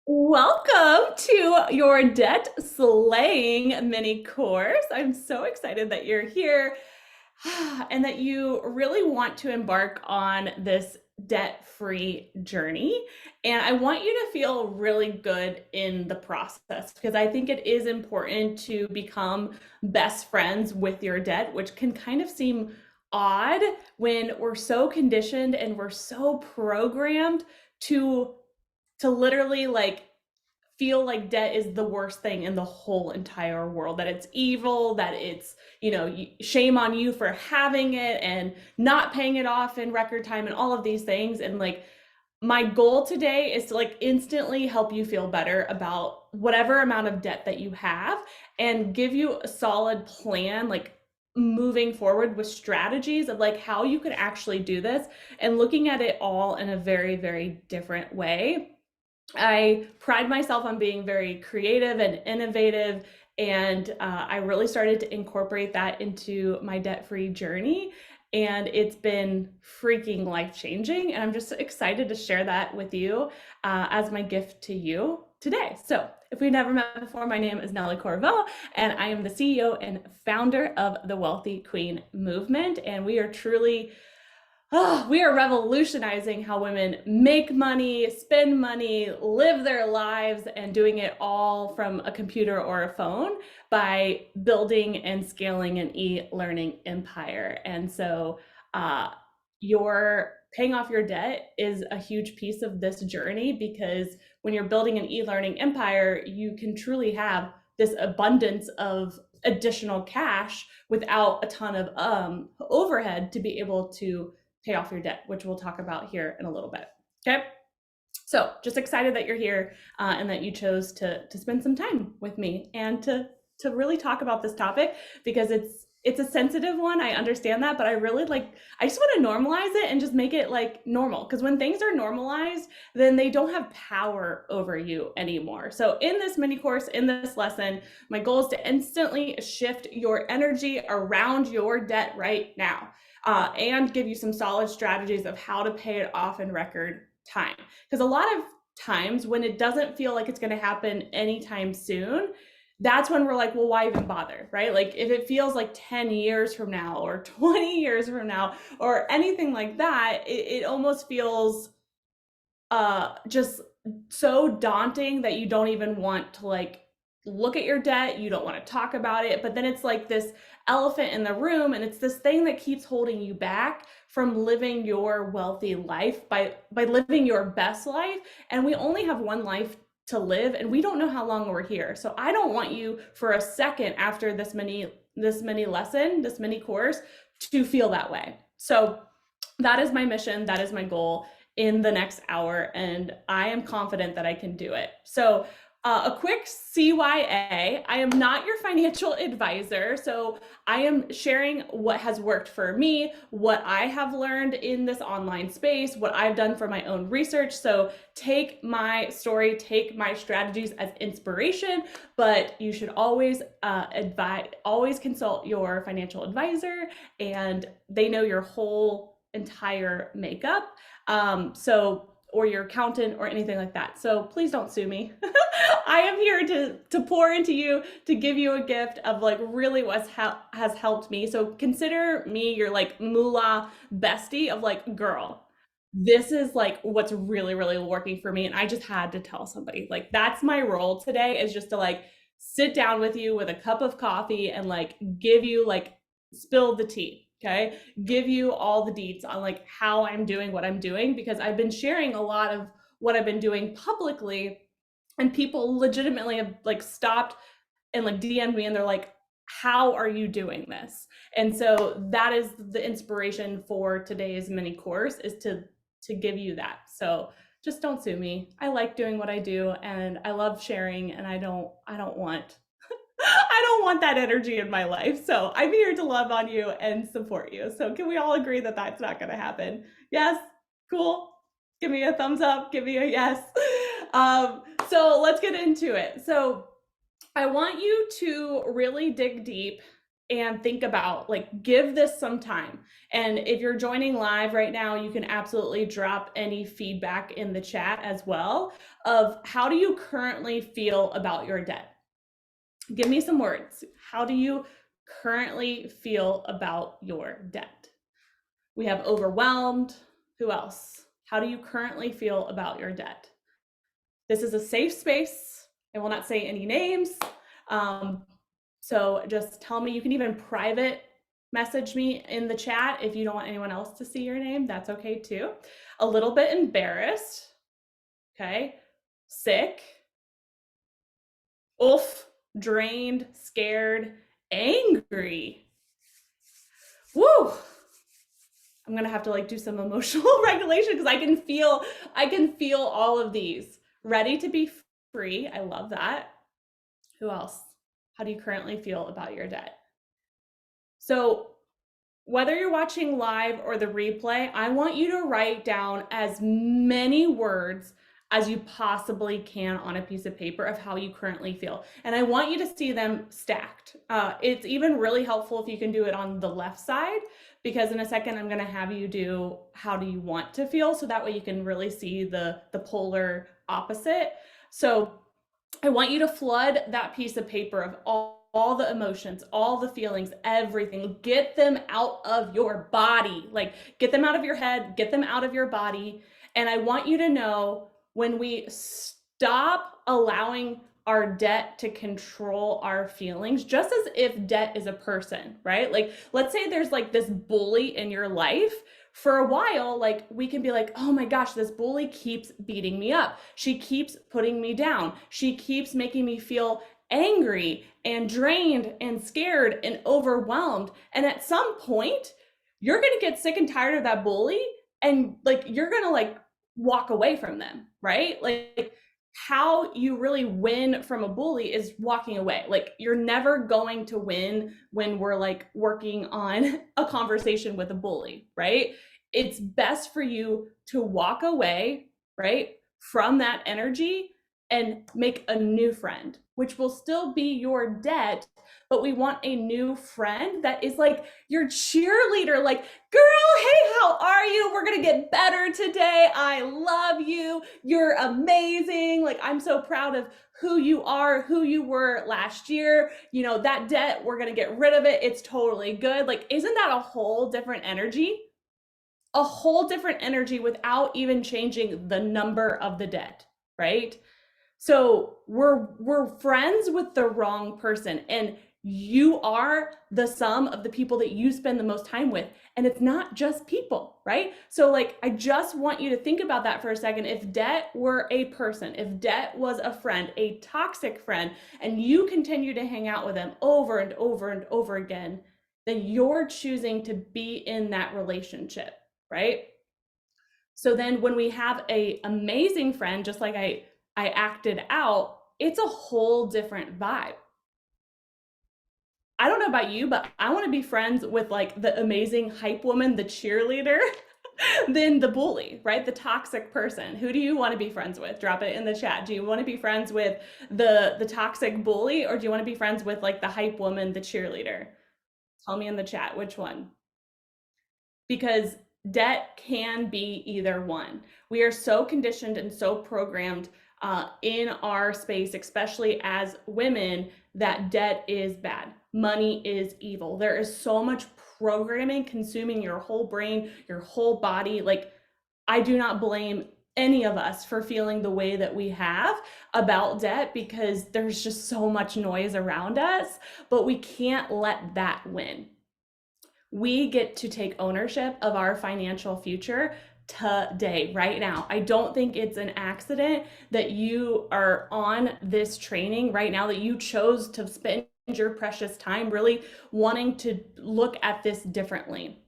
Welcome to your debt slaying mini course. I'm so excited that you're here and that you really want to embark on this debt-free journey. And I want you to feel really good in the process because I think it is important to become best friends with your debt, which can kind of seem odd when we're so conditioned and we're so programmed to literally feel like debt is the worst thing in the whole entire world, that it's evil, that it's, shame on you for having it and not paying it off in record time and all of these things. And my goal today is to instantly help you feel better about whatever amount of debt that you have and give you a solid plan, moving forward with strategies of how you could actually do this and looking at it all in a very, very different way. I pride myself on being very creative and innovative, and I really started to incorporate that into my debt-free journey. And it's been freaking life-changing. And I'm just excited to share that with you as my gift to you today. So, if we've never met before, my name is Nellie Corvo, and I am the CEO and founder of the Wealthy Queen Movement. And we are revolutionizing how women make money, spend money, live their lives, and doing it all from a computer or a phone by building and scaling an e-learning empire. And so, your paying off your debt is a huge piece of this journey, because when you're building an e-learning empire, you can truly have this abundance of additional cash without a ton of overhead to be able to pay off your debt, which we'll talk about here in a little bit. Okay. So just excited that you're here and that you chose to spend some time with me and to really talk about this topic, because it's a sensitive one. I understand that, but I just want to normalize it and just make it normal, because when things are normalized, then they don't have power over you anymore. So in this mini course, in this lesson, my goal is to instantly shift your energy around your debt right now, and give you some solid strategies of how to pay it off in record time. Because a lot of times when it doesn't feel like it's going to happen anytime soon, that's when we're like, well, why even bother, right? Like if it feels like 10 years from now or 20 years from now or anything like that, it almost feels just so daunting that you don't even want to look at your debt. You don't want to talk about it, but then it's like this elephant in the room, and it's this thing that keeps holding you back from living your wealthy life by living your best life. And we only have one life to live, and we don't know how long we're here. So I don't want you for a second after this mini lesson, this mini course, to feel that way. So that is my mission, that is my goal in the next hour, and I am confident that I can do it. So a quick CYA, I am not your financial advisor, so I am sharing what has worked for me, what I have learned in this online space, what I've done for my own research. So take my story, take my strategies as inspiration, but you should always always consult your financial advisor, and they know your whole entire makeup. Or your accountant or anything like that. So please don't sue me. I am here to pour into you, to give you a gift of really what has helped me. So consider me your moolah bestie of girl, this is what's really, really working for me. And I just had to tell somebody. That's my role today, is just to sit down with you with a cup of coffee and give you spill the tea. Okay, give you all the deets on how I'm doing what I'm doing, because I've been sharing a lot of what I've been doing publicly, and people legitimately have stopped and DM'd me, and they're like, how are you doing this? And so that is the inspiration for today's mini course, is to give you that. So just don't sue me. I like doing what I do, and I love sharing, and I don't want I don't want that energy in my life. So I'm here to love on you and support you. So can we all agree that that's not going to happen? Yes? Cool. Give me a thumbs up. Give me a yes. So let's get into it. So I want you to really dig deep and think about, like, give this some time. And if you're joining live right now, you can absolutely drop any feedback in the chat as well of how do you currently feel about your debt? Give me some words. How do you currently feel about your debt? We have overwhelmed. Who else? How do you currently feel about your debt? This is a safe space. I will not say any names. So just tell me. You can even private message me in the chat if you don't want anyone else to see your name. That's okay too. A little bit embarrassed. Okay. Sick. Oof. Drained, scared, angry. Woo! I'm gonna have to like do some emotional regulation because I can feel all of these. Ready to be free. I love that. Who else? How do you currently feel about your debt? So whether you're watching live or the replay, I want you to write down as many words as you possibly can on a piece of paper of how you currently feel. And I want you to see them stacked. It's even really helpful if you can do it on the left side, because in a second, I'm gonna have you do how do you want to feel, so that way you can really see the polar opposite. So I want you to flood that piece of paper of all the emotions, all the feelings, everything. Get them out of your body. Like, get them out of your head, get them out of your body. And I want you to know, when we stop allowing our debt to control our feelings, just as if debt is a person, right? Like, let's say there's like this bully in your life. For a while, like, we can be like, oh my gosh, this bully keeps beating me up. She keeps putting me down. She keeps making me feel angry and drained and scared and overwhelmed. And at some point, you're going to get sick and tired of that bully, and like, you're going to like walk away from them, right? Like, how you really win from a bully is walking away. Like, you're never going to win when we're like working on a conversation with a bully, right? It's best for you to walk away, right, from that energy and make a new friend, which will still be your debt, but we want a new friend that is like your cheerleader, like, girl, hey, how are you? We're gonna get better today. I love you. You're amazing. Like, I'm so proud of who you are, who you were last year. You know, that debt, we're gonna get rid of it. It's totally good. Like, isn't that a whole different energy? A whole different energy without even changing the number of the debt, right? So we're friends with the wrong person, and you are the sum of the people that you spend the most time with. And it's not just people, right? So like, I just want you to think about that for a second. If debt were a person, if debt was a friend, a toxic friend, and you continue to hang out with them over and over and over again, then you're choosing to be in that relationship, right? So then when we have a amazing friend, just like I acted out, it's a whole different vibe. I don't know about you, but I want to be friends with like the amazing hype woman, the cheerleader, than the bully, right? The toxic person. Who do you want to be friends with? Drop it in the chat. Do you want to be friends with the toxic bully, or do you want to be friends with like the hype woman, the cheerleader? Tell me in the chat which one. Because debt can be either one. We are so conditioned and so programmed in our space, especially as women, that debt is bad. Money is evil. There is so much programming consuming your whole brain, your whole body. Like, I do not blame any of us for feeling the way that we have about debt, because there's just so much noise around us, but we can't let that win. We get to take ownership of our financial future today, right now. I don't think it's an accident that you are on this training right now, that you chose to spend your precious time really wanting to look at this differently.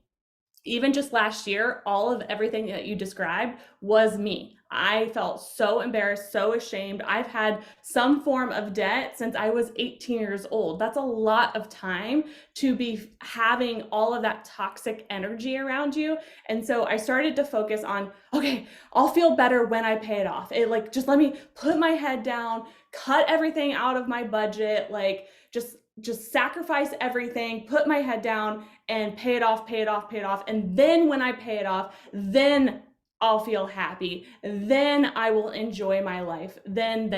Even just last year, all of everything that you described was me. I felt so embarrassed, so ashamed. I've had some form of debt since I was 18 years old. That's a lot of time to be having all of that toxic energy around you. And so I started to focus on, okay, I'll feel better when I pay it off. It like, just let me put my head down, cut everything out of my budget, like, just just sacrifice everything, put my head down and pay it off, pay it off, pay it off. And then when I pay it off, then I'll feel happy. Then I will enjoy my life. Then.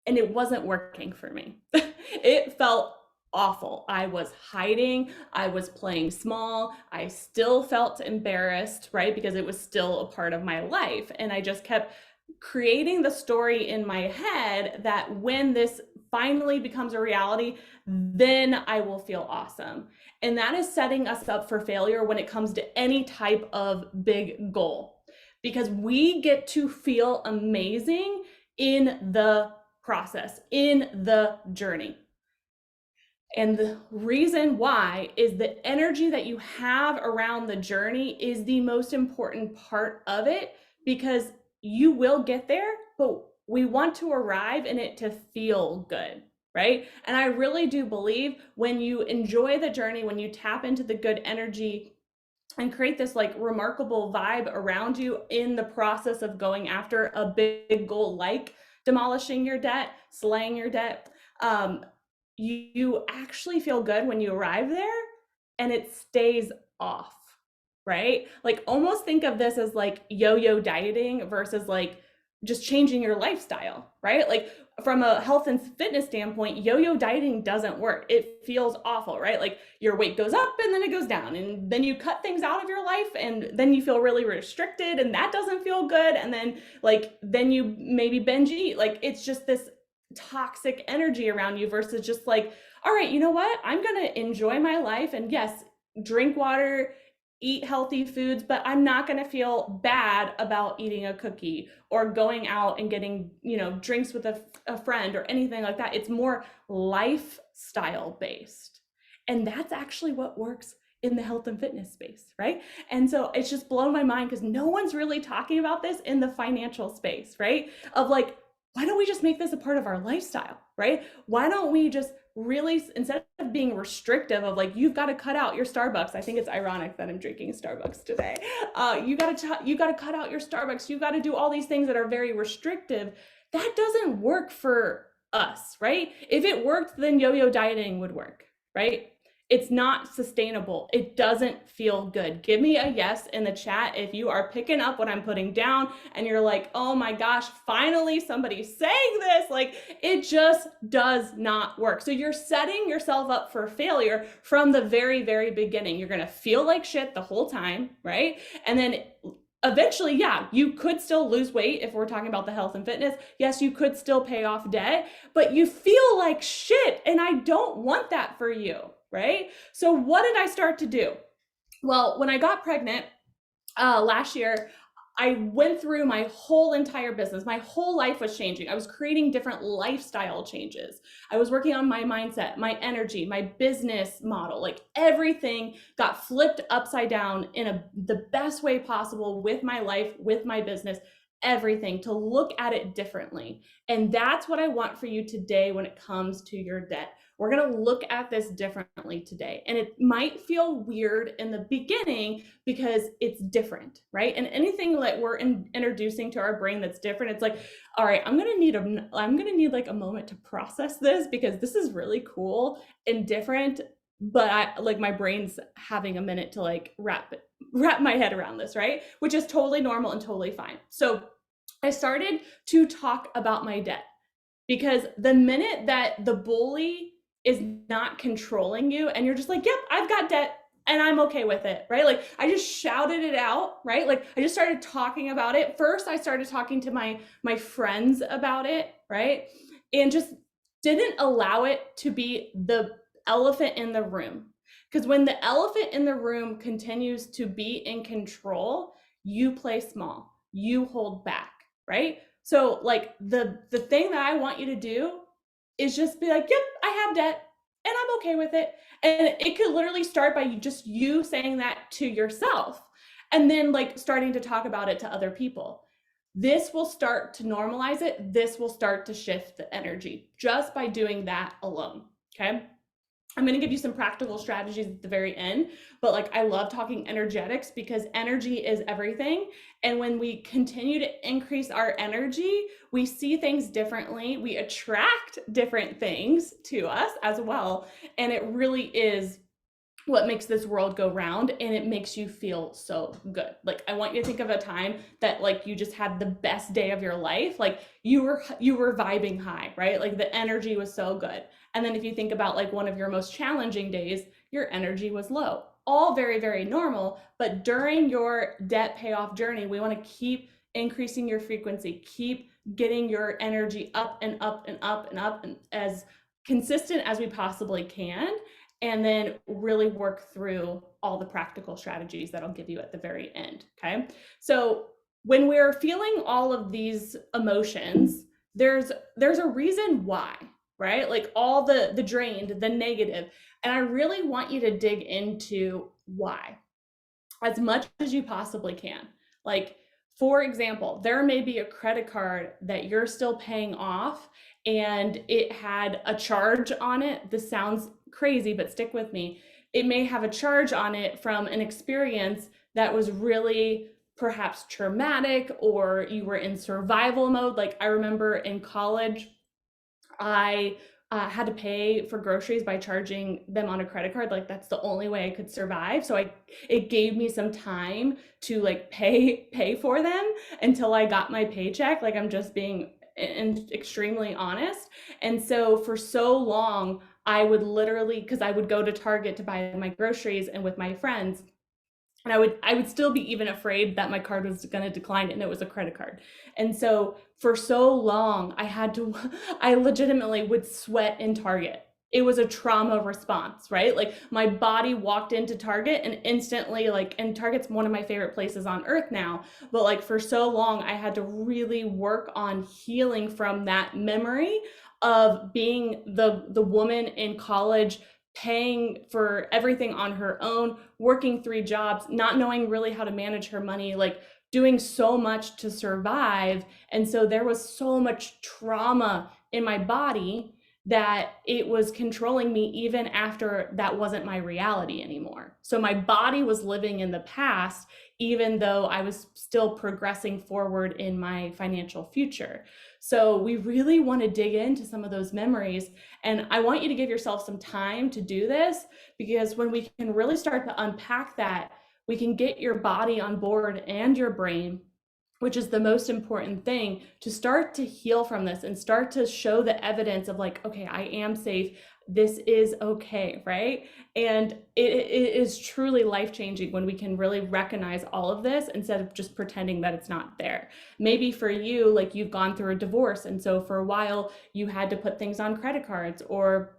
And it wasn't working for me. It felt awful. I was hiding, I was playing small, I still felt embarrassed, right? Because it was still a part of my life. And I just kept creating the story in my head that when this finally becomes a reality, then I will feel awesome. And that is setting us up for failure when it comes to any type of big goal, because we get to feel amazing in the process, in the journey. And the reason why is the energy that you have around the journey is the most important part of it, because you will get there, but we want to arrive in it to feel good, right? And I really do believe when you enjoy the journey, when you tap into the good energy and create this like remarkable vibe around you in the process of going after a big goal, like demolishing your debt, slaying your debt, you actually feel good when you arrive there, and it stays off, right? Like almost think of this as like yo-yo dieting versus like just changing your lifestyle, right? Like from a health and fitness standpoint, yo-yo dieting doesn't work. It feels awful, right? Like your weight goes up and then it goes down, and then you cut things out of your life and then you feel really restricted, and that doesn't feel good. And then you maybe binge eat. Like it's just this toxic energy around you versus just like, all right, you know what? I'm going to enjoy my life, and yes, drink water, eat healthy foods, but I'm not going to feel bad about eating a cookie or going out and getting, drinks with a friend or anything like that. It's more lifestyle based. And that's actually what works in the health and fitness space, right? And so it's just blown my mind because no one's really talking about this in the financial space, right? Of like, why don't we just make this a part of our lifestyle, right? Why don't we just really, instead of being restrictive of like, you've got to cut out your Starbucks. I think it's ironic that I'm drinking Starbucks today. You got to cut out your Starbucks. You got to do all these things that are very restrictive. That doesn't work for us, right? If it worked, then yo-yo dieting would work, right? It's not sustainable. It doesn't feel good. Give me a yes in the chat if you are picking up what I'm putting down and you're like, oh my gosh, finally somebody's saying this. Like it just does not work. So you're setting yourself up for failure from the very, very beginning. You're going to feel like shit the whole time, right? And then eventually, yeah, you could still lose weight if we're talking about the health and fitness. Yes, you could still pay off debt, but you feel like shit. And I don't want that for you, right? So what did I start to do? Well, when I got pregnant last year, I went through my whole entire business. My whole life was changing. I was creating different lifestyle changes. I was working on my mindset, my energy, my business model. Like everything got flipped upside down in the best way possible with my life, with my business, everything, to look at it differently. And that's what I want for you today when it comes to your debt. We're going to look at this differently today. And it might feel weird in the beginning because it's different, right? And anything that we're introducing to our brain that's different, it's like, all right, I'm going to need like a moment to process this because this is really cool and different, but my brain's having a minute to like wrap my head around this, right? Which is totally normal and totally fine. So I started to talk about my debt, because the minute that the bully is not controlling you and you're just like, yep, I've got debt and I'm okay with it, right? Like I just shouted it out, right? Like I just started talking about it. First, I started talking to my friends about it, right? And just didn't allow it to be the elephant in the room. Because when the elephant in the room continues to be in control, you play small, you hold back, right? So like the thing that I want you to do is just be like, yep, I have debt and I'm okay with it. And it could literally start by you saying that to yourself and then like starting to talk about it to other people. This will start to normalize it. This will start to shift the energy just by doing that alone, okay? I'm going to give you some practical strategies at the very end, but like I love talking energetics because energy is everything. And when we continue to increase our energy, we see things differently. We attract different things to us as well. And it really is what makes this world go round, and it makes you feel so good. Like I want you to think of a time that like you just had the best day of your life, like you were vibing high, right? Like the energy was so good. And then if you think about like one of your most challenging days, your energy was low. All very very normal, but during your debt payoff journey, we want to keep increasing your frequency, keep getting your energy up and up and up and up and as consistent as we possibly can, and then really work through all the practical strategies that I'll give you at the very end. Okay. So when we're feeling all of these emotions, there's a reason why, right? Like all the drained, the negative. And I really want you to dig into why as much as you possibly can. Like, for example, there may be a credit card that you're still paying off and it had a charge on it. This sounds crazy, but stick with me. It may have a charge on it from an experience that was really perhaps traumatic, or you were in survival mode. Like, I remember in college, I had to pay for groceries by charging them on a credit card. Like that's the only way I could survive. So it gave me some time to like pay for them until I got my paycheck. Like I'm just being extremely honest. And so for so long, I would literally, because I would go to Target to buy my groceries and with my friends, and I would still be even afraid that my card was going to decline and it was a credit card. And so for so long I legitimately would sweat in Target. It was a trauma response, right? Like my body walked into Target and instantly, like, and Target's one of my favorite places on earth now, but like for so long I had to really work on healing from that memory of being the woman in college, paying for everything on her own, working 3 jobs, not knowing really how to manage her money, like doing so much to survive. And so there was so much trauma in my body that it was controlling me even after that wasn't my reality anymore. So my body was living in the past, even though I was still progressing forward in my financial future. So we really want to dig into some of those memories. And I want you to give yourself some time to do this, because when we can really start to unpack that, we can get your body on board and your brain, which is the most important thing, to start to heal from this and start to show the evidence of like, okay, I am safe. This is okay, right? And it is truly life-changing when we can really recognize all of this instead of just pretending that it's not there. Maybe for you, like you've gone through a divorce, and so for a while you had to put things on credit cards, or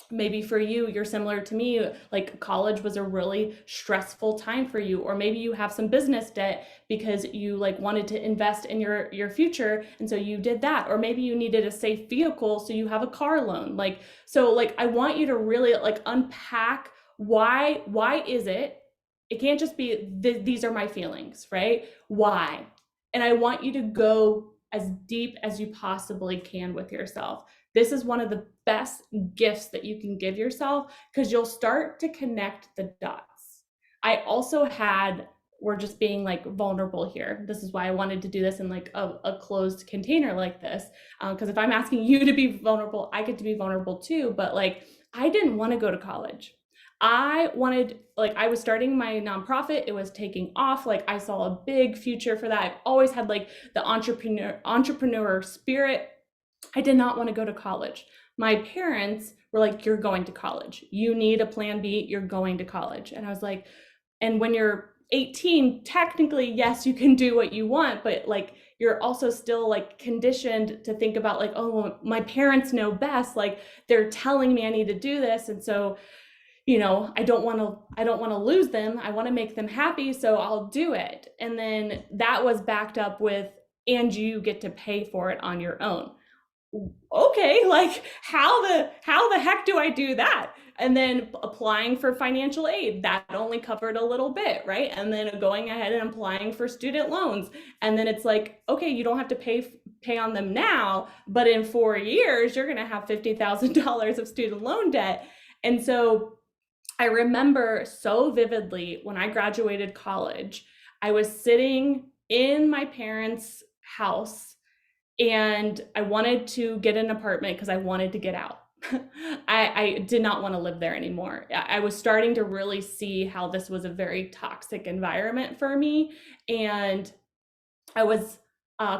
maybe for you, you're similar to me, like college was a really stressful time for you, or maybe you have some business debt because you like wanted to invest in your future, and so you did that. Or maybe you needed a safe vehicle, so you have a car loan. Like, so like I want you to really like unpack why is it. It can't just be these are my feelings, right? Why? And I want you to go as deep as you possibly can with yourself. This is one of the best gifts that you can give yourself, because you'll start to connect the dots. I also had, we're just being like vulnerable here. This is why I wanted to do this in like a closed container like this. Because if I'm asking you to be vulnerable, I get to be vulnerable too. But like, I didn't want to go to college. I wanted, like, I was starting my nonprofit. It was taking off. Like, I saw a big future for that. I've always had like the entrepreneur spirit. I did not want to go to college. My parents were like, you're going to college. You need a plan B. You're going to college. And I was like, and when you're 18, technically, yes, you can do what you want, but like, you're also still like conditioned to think about like, oh, my parents know best. Like they're telling me I need to do this. And so, you know, I don't want to lose them. I want to make them happy. So I'll do it. And then that was backed up with, and you get to pay for it on your own. Okay, like how the heck do I do that? And then applying for financial aid, that only covered a little bit, right? And then going ahead and applying for student loans, and then it's like, okay, you don't have to pay on them now, but in 4 years you're going to have $50,000 of student loan debt. And so I remember so vividly when I graduated college, I was sitting in my parents' house and I wanted to get an apartment because I wanted to get out. I did not want to live there anymore. I was starting to really see how this was a very toxic environment for me. And I was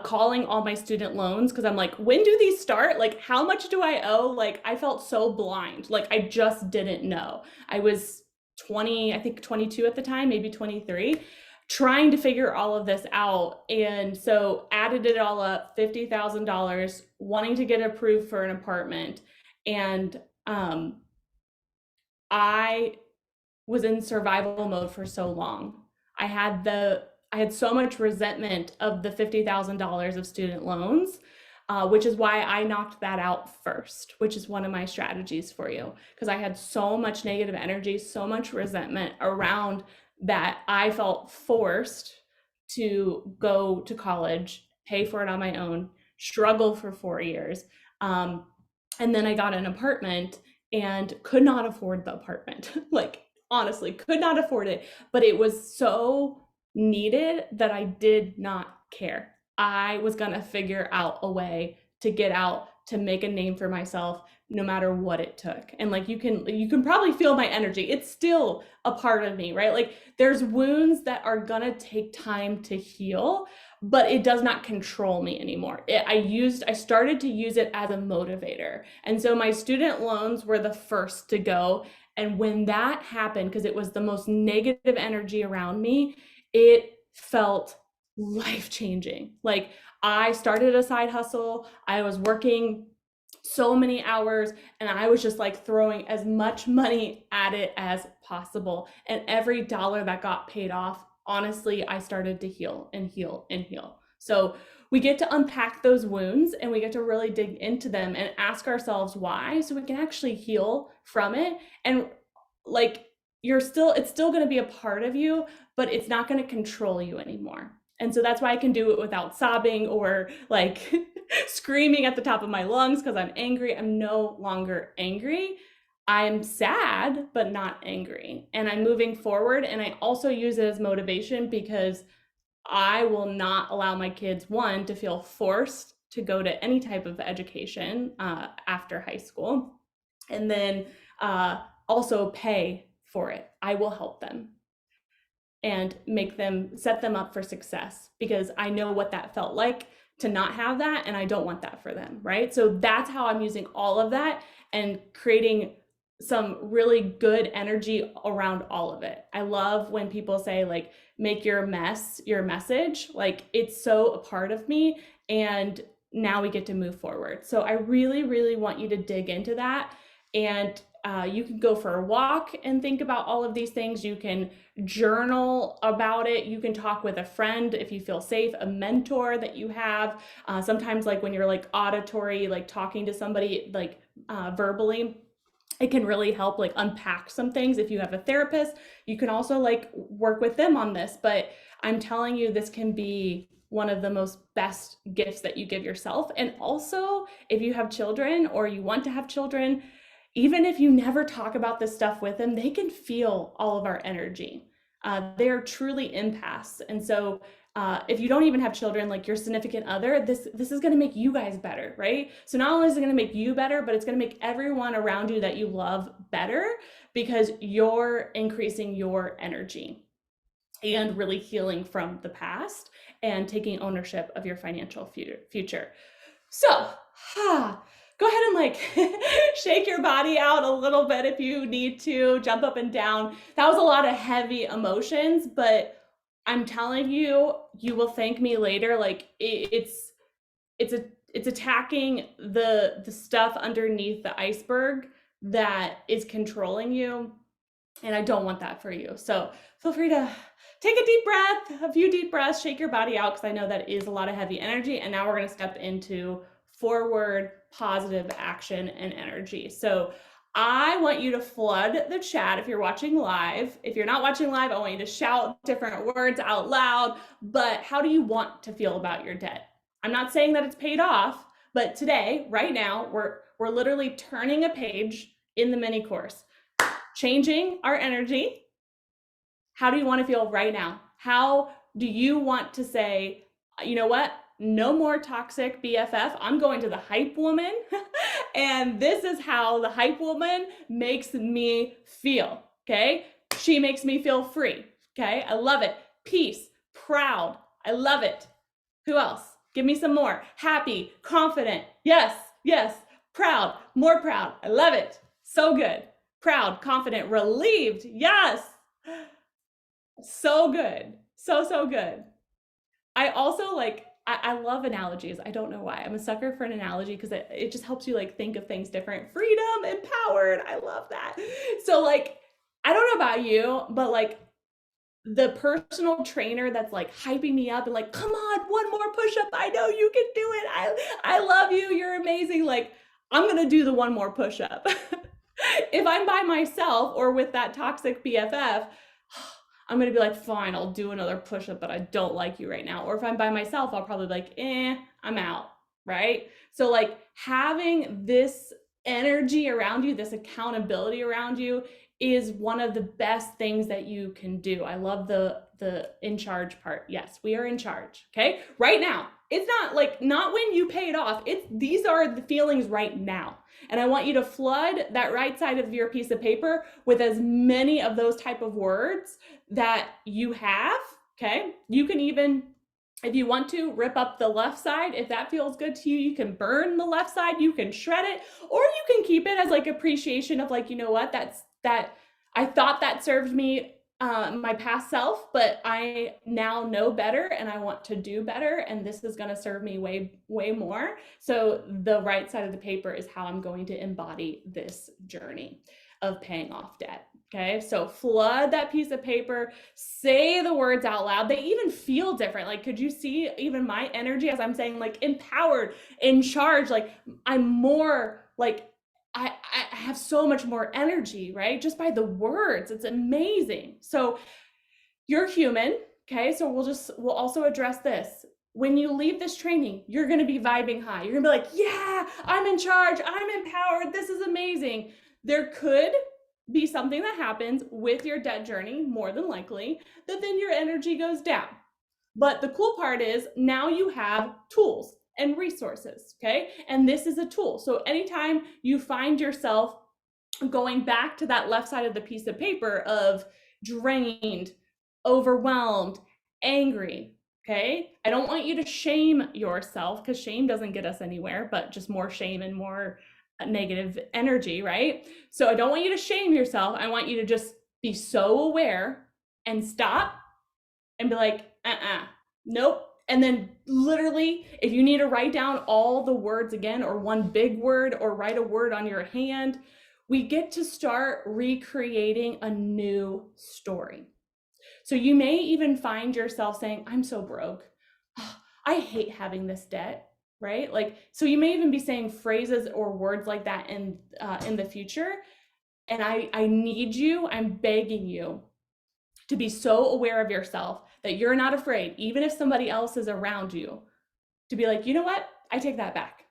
calling all my student loans because I'm like, when do these start? Like, how much do I owe? Like, I felt so blind. Like, I just didn't know. I was 20, I think 22 at the time, maybe 23, trying to figure all of this out. And so added it all up, $50,000, wanting to get approved for an apartment. And I was in survival mode for so long. I had so much resentment of the $50,000 of student loans, which is why I knocked that out first, which is one of my strategies for you, because I had so much negative energy, so much resentment around that I felt forced to go to college, pay for it on my own, struggle for 4 years. And then I got an apartment and could not afford the apartment. Like, honestly, could not afford it, but it was so needed that I did not care. I was going to figure out a way to get out, to make a name for myself, no matter what it took. And like, you can probably feel my energy. It's still a part of me, right? Like, there's wounds that are going to take time to heal, but it does not control me anymore. I started to use it as a motivator. And so my student loans were the first to go. And when that happened, because it was the most negative energy around me, it felt life-changing. Like, I started a side hustle. I was working so many hours and I was just like throwing as much money at it as possible. And every dollar that got paid off, honestly, I started to heal and heal and heal. So we get to unpack those wounds and we get to really dig into them and ask ourselves why, so we can actually heal from it. And like, it's still going to be a part of you, but it's not going to control you anymore. And so that's why I can do it without sobbing or like screaming at the top of my lungs because I'm angry. I'm no longer angry. I'm sad, but not angry. And I'm moving forward. And I also use it as motivation because I will not allow my kids, one, to feel forced to go to any type of education after high school. And then also pay for it. I will help them and set them up for success, because I know what that felt like to not have that, and I don't want that for them, right? So that's how I'm using all of that and creating some really good energy around all of it. I love when people say, like, make your mess your message. Like, it's so a part of me, and now we get to move forward. So I really, really want you to dig into that. And you can go for a walk and think about all of these things. You can journal about it. You can talk with a friend if you feel safe, a mentor that you have. Sometimes, like when you're like auditory, like talking to somebody like verbally, it can really help like unpack some things. If you have a therapist, you can also like work with them on this. But I'm telling you, this can be one of the most best gifts that you give yourself. And also, if you have children or you want to have children, even if you never talk about this stuff with them, they can feel all of our energy. They're truly empaths. And so if you don't even have children, like your significant other, this is going to make you guys better, right? So not only is it going to make you better, but it's going to make everyone around you that you love better, because you're increasing your energy and really healing from the past and taking ownership of your financial future. So, go ahead and like shake your body out a little bit if you need to, jump up and down. That was a lot of heavy emotions, but I'm telling you, you will thank me later. Like, it's attacking the stuff underneath the iceberg that is controlling you. And I don't want that for you. So feel free to take a deep breath, a few deep breaths, shake your body out, because I know that is a lot of heavy energy. And now we're going to step into forward positive action and energy. So I want you to flood the chat if you're watching live. If you're not watching live, I want you to shout different words out loud. But how do you want to feel about your debt? I'm not saying that it's paid off, but today, right now, we're literally turning a page in the mini course. changing our energy. How do you want to feel right now? How do you want to say, you know what? No more toxic BFF. I'm going to the hype woman. And this is how the hype woman makes me feel. Okay. She makes me feel free. Okay. I love it. Peace, proud. I love it. Who else? Give me some more. Happy, confident. Yes, yes. Proud, more proud. I love it. So good. Proud, confident, relieved. Yes. So good. So good. I also I love analogies. I don't know why. I'm a sucker for an analogy because it just helps you like think of things different. Freedom, empowered. I love that. So like, I don't know about you, but like the personal trainer that's like hyping me up and like, come on, one more push-up. I know you can do it. I love you. You're amazing. Like, I'm gonna do the one more push-up. If I'm by myself or with that toxic BFF, I'm gonna be like, fine, I'll do another push-up, but I don't like you right now. Or if I'm by myself, I'll probably be like, I'm out, right? So like having this energy around you, this accountability around you is one of the best things that you can do. I love the in charge part. Yes, we are in charge, okay? Right now. It's not when you pay it off. These are the feelings right now. And I want you to flood that right side of your piece of paper with as many of those type of words that you have, okay? You can even, if you want to, rip up the left side. If that feels good to you, you can burn the left side, you can shred it, or you can keep it as like appreciation of like, you know what, I thought that served me, my past self, but I now know better and I want to do better. And this is going to serve me way more. So the right side of the paper is how I'm going to embody this journey of paying off debt. Okay, so flood that piece of paper, say the words out loud. They even feel different. Like, could you see even my energy as I'm saying like empowered, in charge? Like I'm more like, I have so much more energy, right? Just by the words. It's amazing. So you're human. Okay, so we'll also address this. When you leave this training, you're going to be vibing high. You're going to be like, yeah, I'm in charge. I'm empowered. This is amazing. There could be something that happens with your debt journey, more than likely, that then your energy goes down. But the cool part is now you have tools and resources, okay? And this is a tool. So anytime you find yourself going back to that left side of the piece of paper of drained, overwhelmed, angry, okay? I don't want you to shame yourself because shame doesn't get us anywhere, but just more shame and more negative energy, right? So I don't want you to shame yourself. I want you to just be so aware and stop and be like, nope. And then literally, if you need to write down all the words again, or one big word, or write a word on your hand, we get to start recreating a new story. So you may even find yourself saying, I'm so broke. Oh, I hate having this debt, right? Like, so you may even be saying phrases or words like that in the future. And I need you, I'm begging you to be so aware of yourself that you're not afraid, even if somebody else is around you, to be like, you know what? I take that back.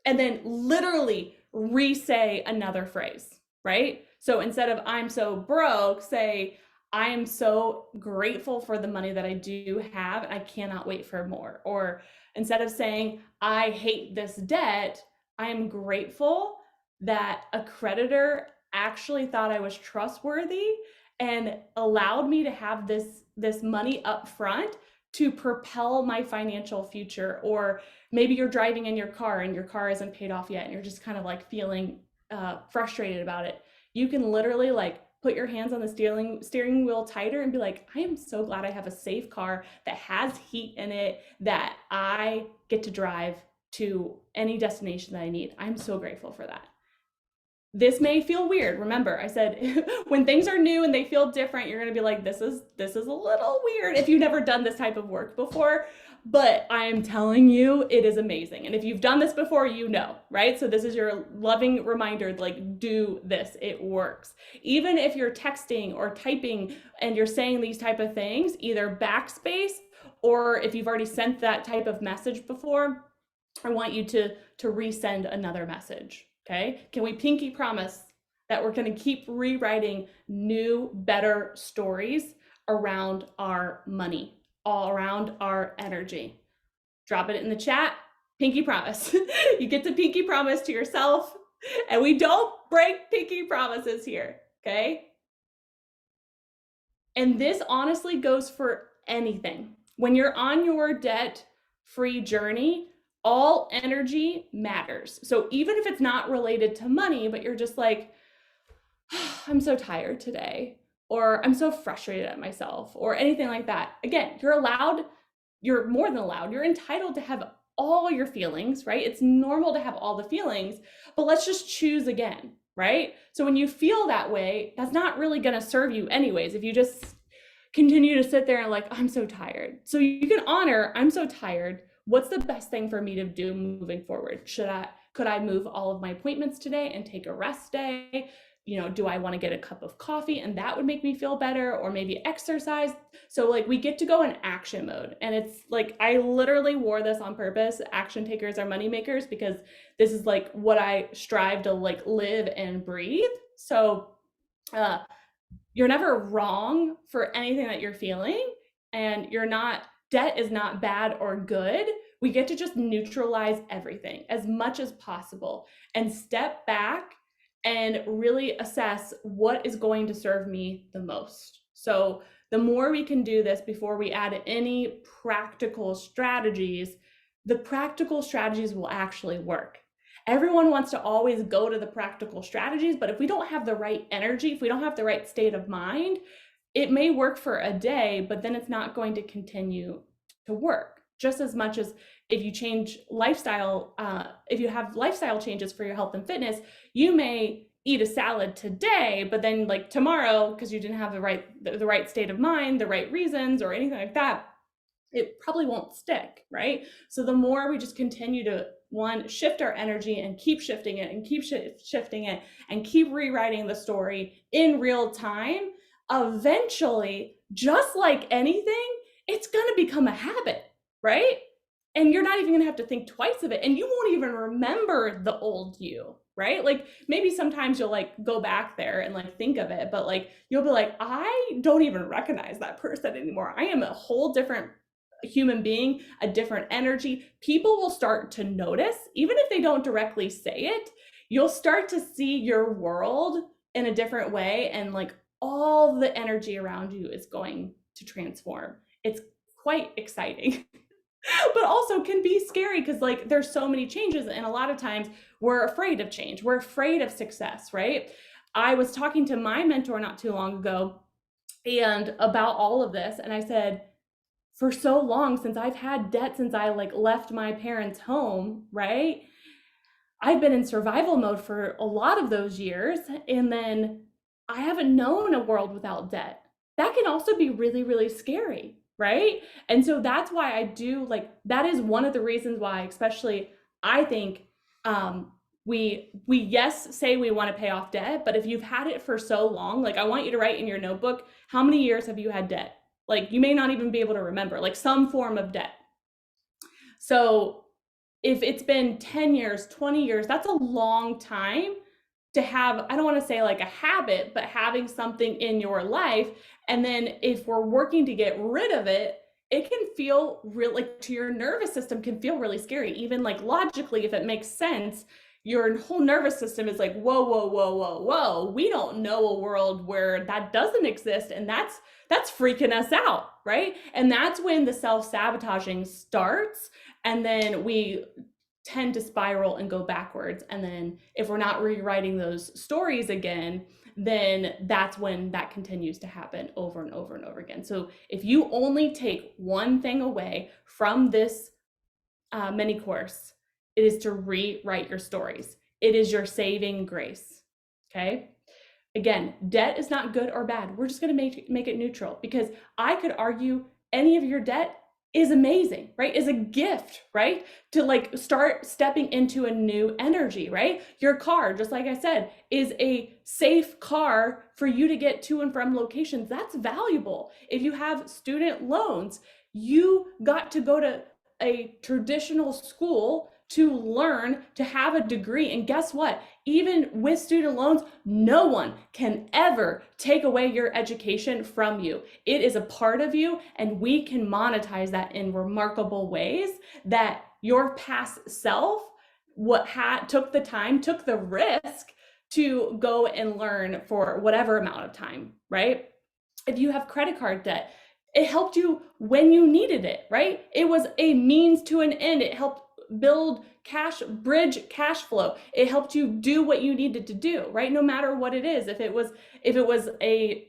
And then literally re-say another phrase, right? So instead of I'm so broke, say, I am so grateful for the money that I do have and I cannot wait for more. Or instead of saying, I hate this debt, I am grateful that a creditor actually thought I was trustworthy and allowed me to have this money up front to propel my financial future. Or maybe you're driving in your car and your car isn't paid off yet and you're just kind of like feeling frustrated about it. You can literally like put your hands on the steering wheel tighter and be like, I am so glad I have a safe car that has heat in it, that I get to drive to any destination that I need. I'm so grateful for that. This may feel weird. Remember, I said when things are new and they feel different, you're going to be like, this is a little weird if you've never done this type of work before. But I'm telling you, it is amazing. And if you've done this before, you know, right? So this is your loving reminder, like, do this. It works. Even if you're texting or typing and you're saying these type of things, either backspace, or if you've already sent that type of message before, I want you to resend another message. Okay, can we pinky promise that we're going to keep rewriting new, better stories around our money, all around our energy. Drop it in the chat. Pinky promise. You get to pinky promise to yourself, and we don't break pinky promises here, okay? And this honestly goes for anything. When you're on your debt-free journey, all energy matters. So even if it's not related to money, but you're just like, oh, I'm so tired today, or I'm so frustrated at myself, or anything like that. Again, you're allowed, you're more than allowed, you're entitled to have all your feelings, right? It's normal to have all the feelings, but let's just choose again, right? So when you feel that way, that's not really going to serve you anyways. If you just continue to sit there and like, I'm so tired. So you can honor, I'm so tired. What's the best thing for me to do moving forward? Could I move all of my appointments today and take a rest day? You know, do I want to get a cup of coffee and that would make me feel better, or maybe exercise? So like we get to go in action mode. And it's like, I literally wore this on purpose. Action takers are money makers, because this is like what I strive to like live and breathe. So you're never wrong for anything that you're feeling, and debt is not bad or good. We get to just neutralize everything as much as possible and step back and really assess what is going to serve me the most. So the more we can do this before we add any practical strategies, the practical strategies will actually work. Everyone wants to always go to the practical strategies, but if we don't have the right energy, if we don't have the right state of mind, it may work for a day, but then it's not going to continue to work. Just as much as if you change lifestyle, if you have lifestyle changes for your health and fitness, you may eat a salad today, but then like tomorrow, because you didn't have the right state of mind, the right reasons, or anything like that, it probably won't stick, right? So the more we just continue to shift our energy and keep shifting it and keep shifting it and keep rewriting the story in real time, eventually, just like anything, it's going to become a habit, right? And you're not even going to have to think twice of it. And you won't even remember the old you, right? Like maybe sometimes you'll like go back there and like think of it, but like you'll be like, I don't even recognize that person anymore. I am a whole different human being, a different energy. People will start to notice, even if they don't directly say it, you'll start to see your world in a different way, and like all the energy around you is going to transform. It's quite exciting. But also can be scary, because like there's so many changes, and a lot of times we're afraid of change. We're afraid of success, right? I was talking to my mentor not too long ago and about all of this, and I said, for so long, since I've had debt, since I like left my parents' home, right? I've been in survival mode for a lot of those years, and then I haven't known a world without debt. That can also be really, really scary, right? And so that's why I do like, that is one of the reasons why, especially I think we yes, say we want to pay off debt, but if you've had it for so long, like I want you to write in your notebook, how many years have you had debt? Like you may not even be able to remember, like some form of debt. So if it's been 10 years, 20 years, that's a long time to have, I don't want to say like a habit, but having something in your life. And then if we're working to get rid of it, it can feel really, like to your nervous system can feel really scary. Even like logically, if it makes sense, your whole nervous system is like, whoa, whoa, whoa, whoa, whoa. We don't know a world where that doesn't exist. And that's freaking us out, right? And that's when the self-sabotaging starts. And then we tend to spiral and go backwards. And then if we're not rewriting those stories again, then that's when that continues to happen over and over and over again. So if you only take one thing away from this mini course, it is to rewrite your stories. It is your saving grace, okay? Again, debt is not good or bad. We're just gonna make it neutral, because I could argue any of your debt is amazing, right? Is a gift, right? To like start stepping into a new energy, right? Your car, just like I said, is a safe car for you to get to and from locations. That's valuable. If you have student loans, you got to go to a traditional school to learn, to have a degree. And guess what? Even with student loans, no one can ever take away your education from you. It is a part of you, and we can monetize that in remarkable ways that your past self took the time, took the risk to go and learn for whatever amount of time, right? If you have credit card debt, it helped you when you needed it, right? It was a means to an end. It helped build bridge cash flow. It helped you do what you needed to do, right? No matter what it is. If it was a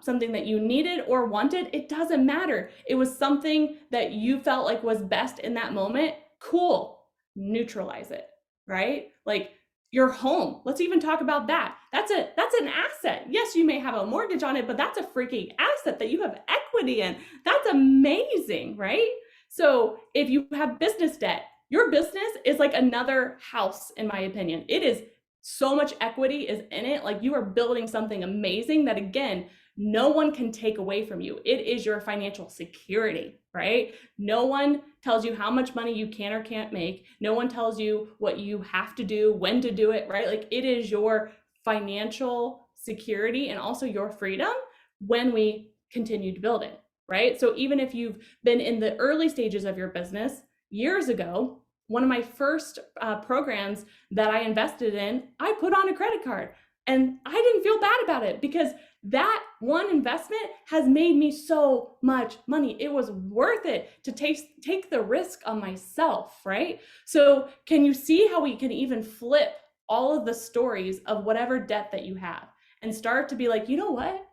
something that you needed or wanted, it doesn't matter. It was something that you felt like was best in that moment. Cool. Neutralize it, right? Like your home. Let's even talk about that. That's an asset. Yes, you may have a mortgage on it, but that's a freaking asset that you have equity in. That's amazing, right? So if you have business debt, your business is like another house, in my opinion. It is so much equity is in it. Like you are building something amazing that, again, no one can take away from you. It is your financial security, right? No one tells you how much money you can or can't make. No one tells you what you have to do, when to do it, right? Like it is your financial security and also your freedom when we continue to build it, right? So even if you've been in the early stages of your business years ago, one of my first programs that I invested in, I put on a credit card, and I didn't feel bad about it because that one investment has made me so much money. It was worth it to take the risk on myself, right? So can you see how we can even flip all of the stories of whatever debt that you have and start to be like, you know what?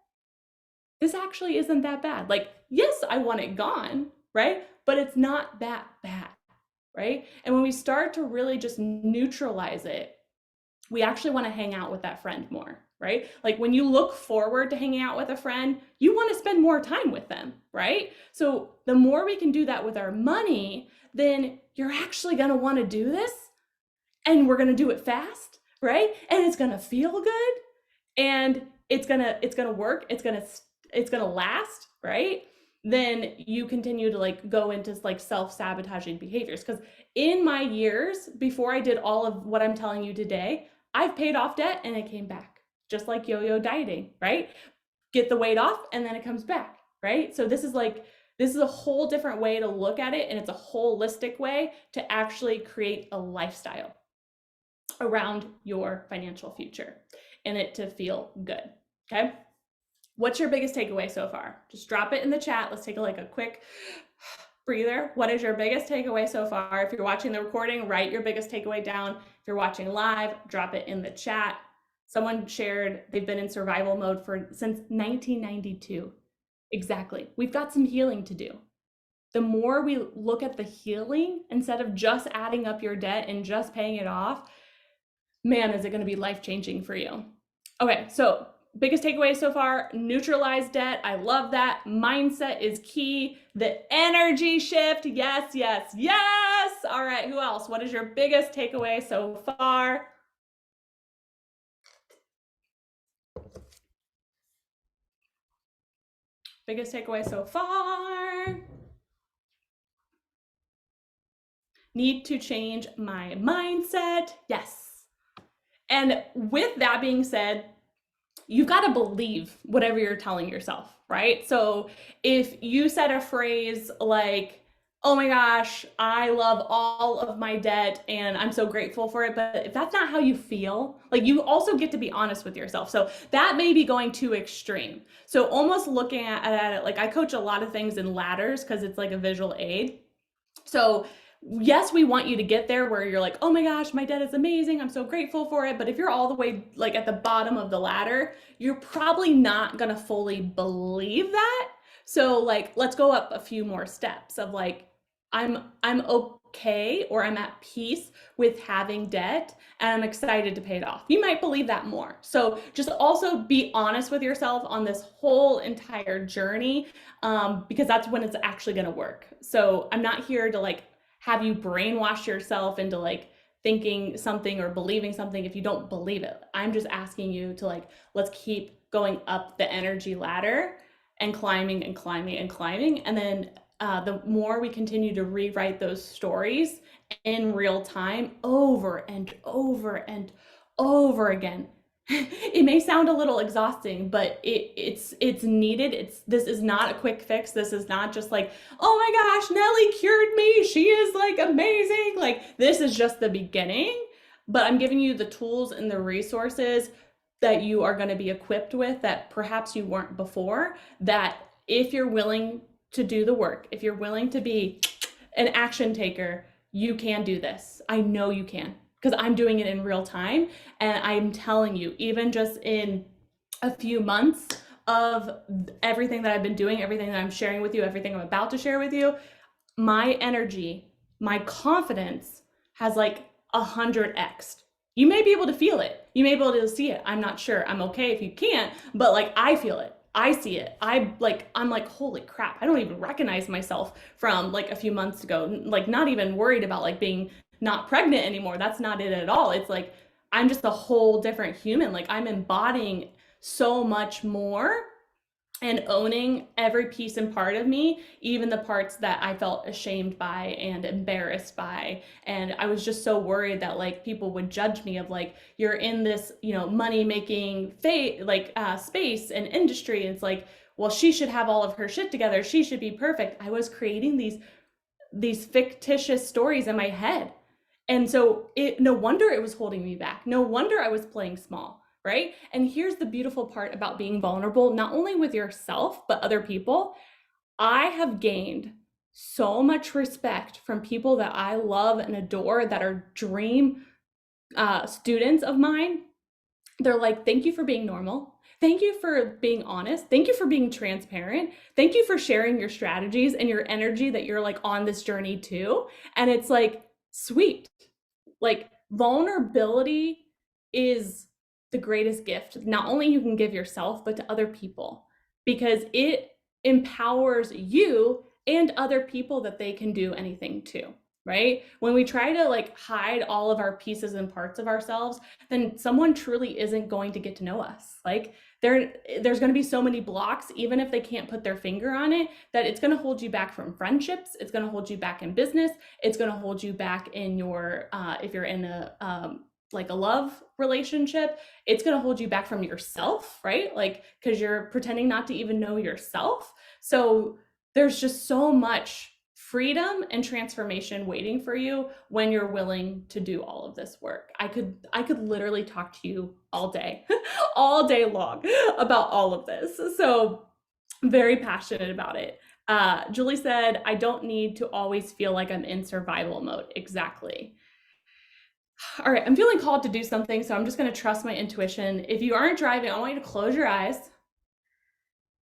This actually isn't that bad. Like, yes, I want it gone, right? But it's not that bad, right? And when we start to really just neutralize it, we actually want to hang out with that friend more, right? Like when you look forward to hanging out with a friend, you want to spend more time with them, right? So the more we can do that with our money, then you're actually going to want to do this, and we're going to do it fast, right? And it's going to feel good, and it's going to work. It's going to last, right? Then you continue to like go into like self-sabotaging behaviors. Because in my years before I did all of what I'm telling you today, I've paid off debt and it came back, just like yo-yo dieting, right? Get the weight off and then it comes back, right? So this is a whole different way to look at it, and it's a holistic way to actually create a lifestyle around your financial future and it to feel good, okay? What's your biggest takeaway so far? Just drop it in the chat. Let's take a quick breather. What is your biggest takeaway so far? If you're watching the recording, write your biggest takeaway down. If you're watching live, drop it in the chat. Someone shared they've been in survival mode since 1992. Exactly. We've got some healing to do. The more we look at the healing instead of just adding up your debt and just paying it off, man, is it going to be life-changing for you. Okay, so biggest takeaway so far, neutralize debt. I love that. Mindset is key. The energy shift. Yes, yes, yes. All right, who else? What is your biggest takeaway so far? Biggest takeaway so far. Need to change my mindset. Yes. And with that being said, you've got to believe whatever you're telling yourself, right? So if you said a phrase like, oh my gosh, I love all of my debt and I'm so grateful for it, but if that's not how you feel, like you also get to be honest with yourself. So that may be going too extreme. So almost looking at it, like I coach a lot of things in ladders because it's like a visual aid. So yes, we want you to get there where you're like, oh my gosh, my debt is amazing, I'm so grateful for it. But if you're all the way like at the bottom of the ladder, you're probably not gonna fully believe that. So like, let's go up a few more steps of like, I'm okay, or I'm at peace with having debt and I'm excited to pay it off. You might believe that more. So just also be honest with yourself on this whole entire journey, because that's when it's actually gonna work. So I'm not here to like have you brainwash yourself into like thinking something or believing something if you don't believe it. I'm just asking you to like, let's keep going up the energy ladder and climbing and climbing and climbing. And then the more we continue to rewrite those stories in real time over and over and over again. It may sound a little exhausting, but it's needed. This is not a quick fix. This is not just like, oh my gosh, Nellie cured me. She is like amazing. Like, this is just the beginning, but I'm giving you the tools and the resources that you are going to be equipped with that perhaps you weren't before, that if you're willing to do the work, if you're willing to be an action taker, you can do this. I know you can, because I'm doing it in real time. And I'm telling you, even just in a few months of everything that I've been doing, everything that I'm sharing with you, everything I'm about to share with you, my energy, my confidence has like 100x'd. You may be able to feel it. You may be able to see it. I'm not sure. I'm okay if you can't, but like, I feel it. I see it. I'm like, holy crap. I don't even recognize myself from like a few months ago. Like, not even worried about like being not pregnant anymore. That's not it at all. It's like, I'm just a whole different human. Like, I'm embodying so much more and owning every piece and part of me, even the parts that I felt ashamed by and embarrassed by. And I was just so worried that like people would judge me of like, you're in this, money making space and industry. And it's like, well, she should have all of her shit together. She should be perfect. I was creating these fictitious stories in my head. And so no wonder it was holding me back. No wonder I was playing small. Right? And here's the beautiful part about being vulnerable, not only with yourself, but other people. I have gained so much respect from people that I love and adore, that are dream students of mine. They're like, thank you for being normal. Thank you for being honest. Thank you for being transparent. Thank you for sharing your strategies and your energy that you're like on this journey too. And it's like, sweet. Like, vulnerability is the greatest gift, not only you can give yourself, but to other people, because it empowers you and other people that they can do anything too, right? When we try to like hide all of our pieces and parts of ourselves, then someone truly isn't going to get to know us. Like, there's going to be so many blocks, even if they can't put their finger on it, that it's going to hold you back from friendships. It's going to hold you back in business. It's going to hold you back in your, if you're in a love relationship, it's going to hold you back from yourself, right? Like, because you're pretending not to even know yourself. So there's just so much freedom and transformation waiting for you when you're willing to do all of this work. I could literally talk to you all day, all day long about all of this. So very passionate about it. Julie said, I don't need to always feel like I'm in survival mode. Exactly. All right, I'm feeling called to do something, so I'm just going to trust my intuition. If you aren't driving, I want you to close your eyes.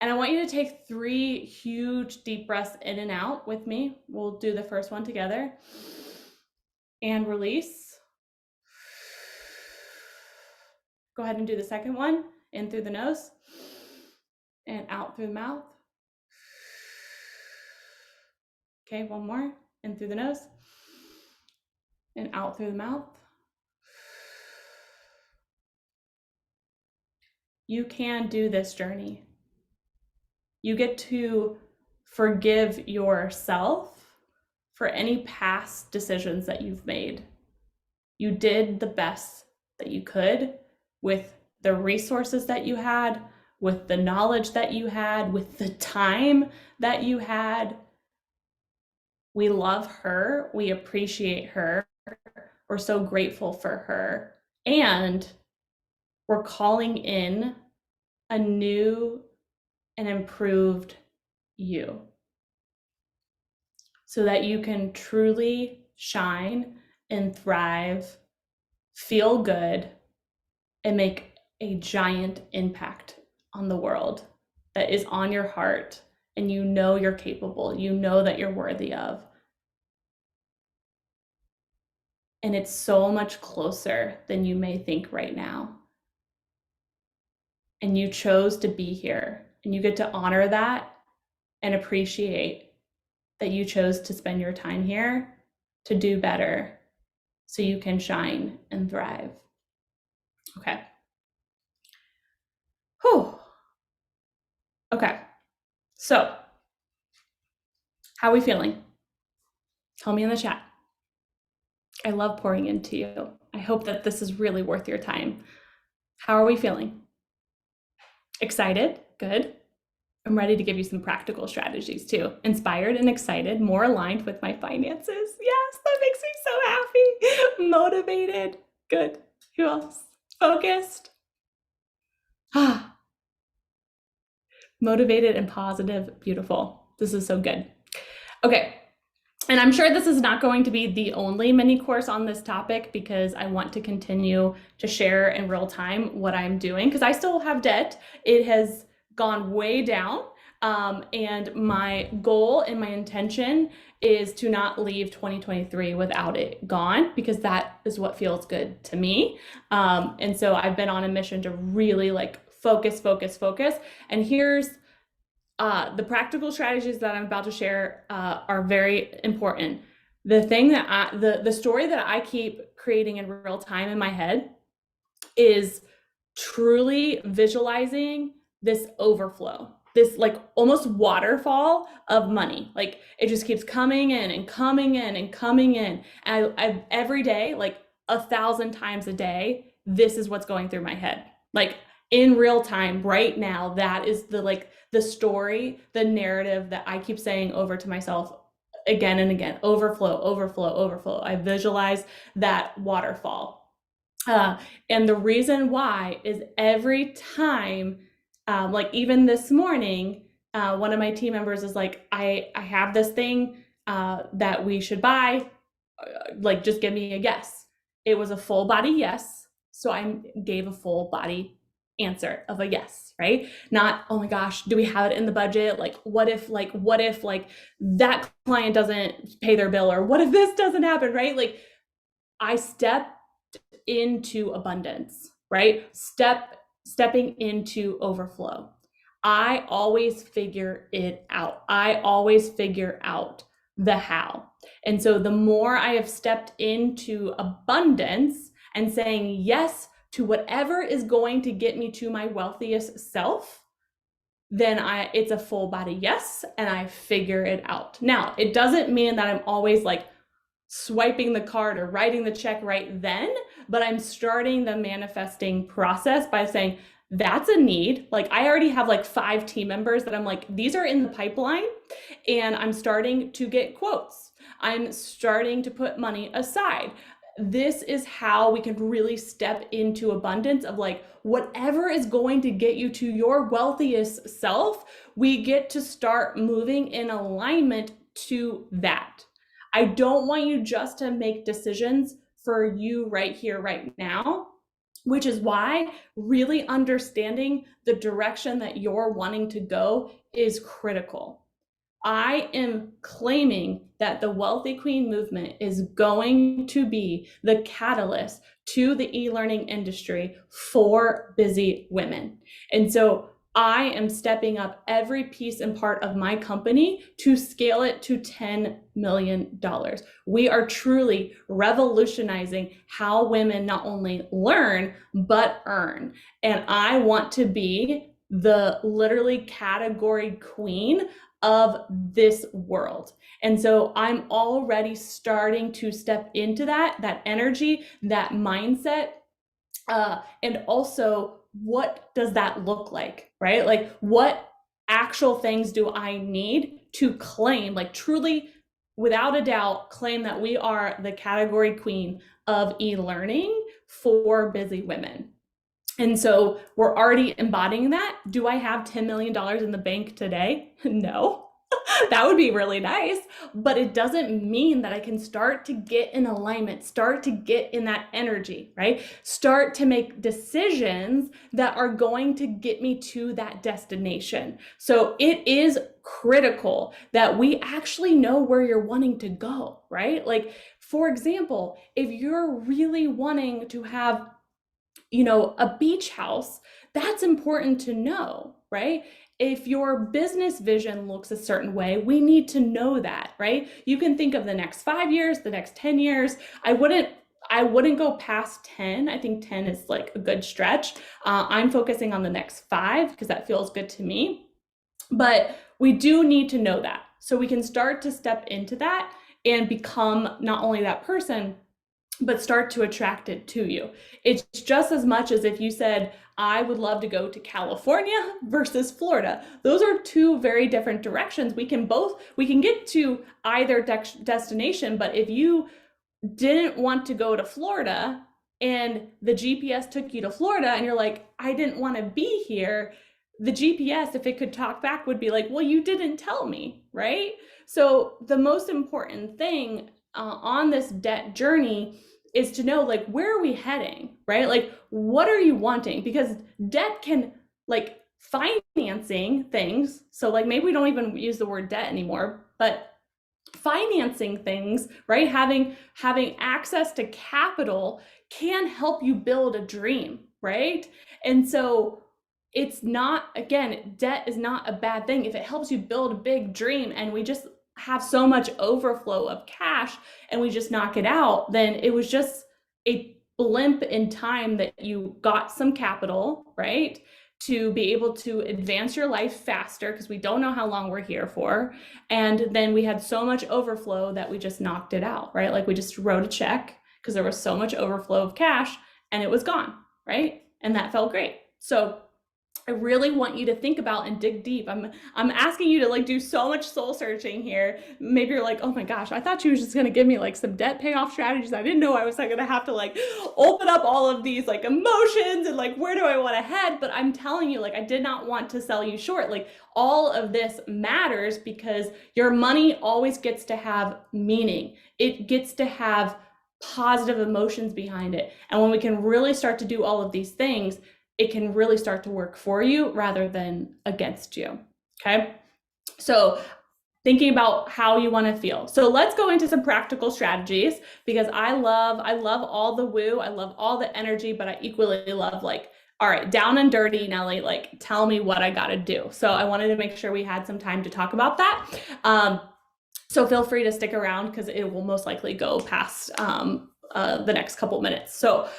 And I want you to take 3 huge deep breaths in and out with me. We'll do the first one together. And release. Go ahead and do the second one. In through the nose and out through the mouth. Okay, one more. In through the nose and out through the mouth. You can do this journey. You get to forgive yourself for any past decisions that you've made. You did the best that you could with the resources that you had, with the knowledge that you had, with the time that you had. We love her. We appreciate her. We're so grateful for her. And we're calling in a new and improved you, so that you can truly shine and thrive, feel good, and make a giant impact on the world that is on your heart, and you know you're capable, you know that you're worthy of. And it's so much closer than you may think right now. And you chose to be here, and you get to honor that and appreciate that you chose to spend your time here to do better, so you can shine and thrive. Okay. Whew. Okay. So How are we feeling? Tell me in the chat. I love pouring into you. I hope that this is really worth your time. How are we feeling? Excited? Good. I'm ready to give you some practical strategies too. Inspired and excited, more aligned with my finances. Yes, that makes me so happy. Motivated. Good. Who else? Focused. Ah, motivated and positive. Beautiful. This is so good. Okay. And I'm sure this is not going to be the only mini course on this topic, because I want to continue to share in real time what I'm doing, because I still have debt. It has gone way down. And my goal and my intention is to not leave 2023 without it gone, because that is what feels good to me. And so I've been on a mission to really like focus. And here's the practical strategies that I'm about to share are very important. The thing that the story that I keep creating in real time in my head is truly visualizing this overflow, this like almost waterfall of money. Like it just keeps coming in and coming in and coming in. And I every day, like 1,000 times a day, this is what's going through my head. Like in real time right now, that is the story, the narrative that I keep saying over to myself again and again. Overflow. I visualize that waterfall. And the reason why is every time, like even this morning, one of my team members is like, I have this thing that we should buy, like just give me a yes. It was a full body yes. So I gave a full body answer of a yes, right? Not, oh my gosh, do we have it in the budget? Like, what if that client doesn't pay their bill, or what if this doesn't happen, right? Like I stepped into abundance, right? Stepping into overflow. I always figure it out. I always figure out the how. And so the more I have stepped into abundance and saying yes to whatever is going to get me to my wealthiest self, then it's a full body yes, and I figure it out. Now, it doesn't mean that I'm always like swiping the card or writing the check right then, but I'm starting the manifesting process by saying, that's a need. Like I already have like 5 team members that I'm like, these are in the pipeline, and I'm starting to get quotes. I'm starting to put money aside. This is how we can really step into abundance of like whatever is going to get you to your wealthiest self. We get to start moving in alignment to that. I don't want you just to make decisions for you right here, right now, which is why really understanding the direction that you're wanting to go is critical. I am claiming that the Wealthy Queen movement is going to be the catalyst to the e-learning industry for busy women. And so I am stepping up every piece and part of my company to scale it to $10 million. We are truly revolutionizing how women not only learn, but earn. And I want to be the literally category queen of this world. And so I'm already starting to step into that energy, that mindset, and also what does that look like, right? Like what actual things do I need to claim, like truly, without a doubt, claim that we are the category queen of e-learning for busy women. And so we're already embodying that. Do I have $10 million in the bank today? No. That would be really nice, but it doesn't mean that I can start to get in alignment, start to get in that energy, right? Start to make decisions that are going to get me to that destination. So it is critical that we actually know where you're wanting to go, right? Like, for example, if you're really wanting to have a beach house, that's important to know, right? If your business vision looks a certain way, we need to know that, right? You can think of the next 5 years, the next 10 years. I wouldn't go past 10. I think 10 is like a good stretch. I'm focusing on the next 5 because that feels good to me. But we do need to know that. so we can start to step into that and become not only that person, but start to attract it to you. It's just as much as if you said, I would love to go to California versus Florida. Those are two very different directions. We can get to either destination, but if you didn't want to go to Florida and the GPS took you to Florida and you're like, I didn't want to be here, the GPS, if it could talk back, would be like, well, you didn't tell me, right? So the most important thing on this debt journey is to know, like, where are we heading, right? Like, what are you wanting? Because debt can, like, financing things. So like, maybe we don't even use the word debt anymore, but financing things, right? Having access to capital can help you build a dream, right? And so it's not, again, debt is not a bad thing if it helps you build a big dream, and we just have so much overflow of cash and we just knock it out, then it was just a blimp in time that you got some capital, right? To be able to advance your life faster, because we don't know how long we're here for. And then we had so much overflow that we just knocked it out, right? Like we just wrote a check because there was so much overflow of cash and it was gone, right? And that felt great. So I really want you to think about and dig deep. I'm asking you to like do so much soul searching here. Maybe you're like, oh my gosh, I thought you was just gonna give me like some debt payoff strategies. I didn't know I was like gonna have to like open up all of these like emotions and like where do I want to head? But I'm telling you, like, I did not want to sell you short. Like, all of this matters because your money always gets to have meaning. It gets to have positive emotions behind it. And when we can really start to do all of these things, it can really start to work for you rather than against you. Okay. So thinking about how you want to feel. So let's go into some practical strategies, because I love all the woo. I love all the energy, but I equally love, like, all right, down and dirty, Nellie, like, tell me what I got to do. So I wanted to make sure we had some time to talk about that. So feel free to stick around because it will most likely go past the next couple minutes. So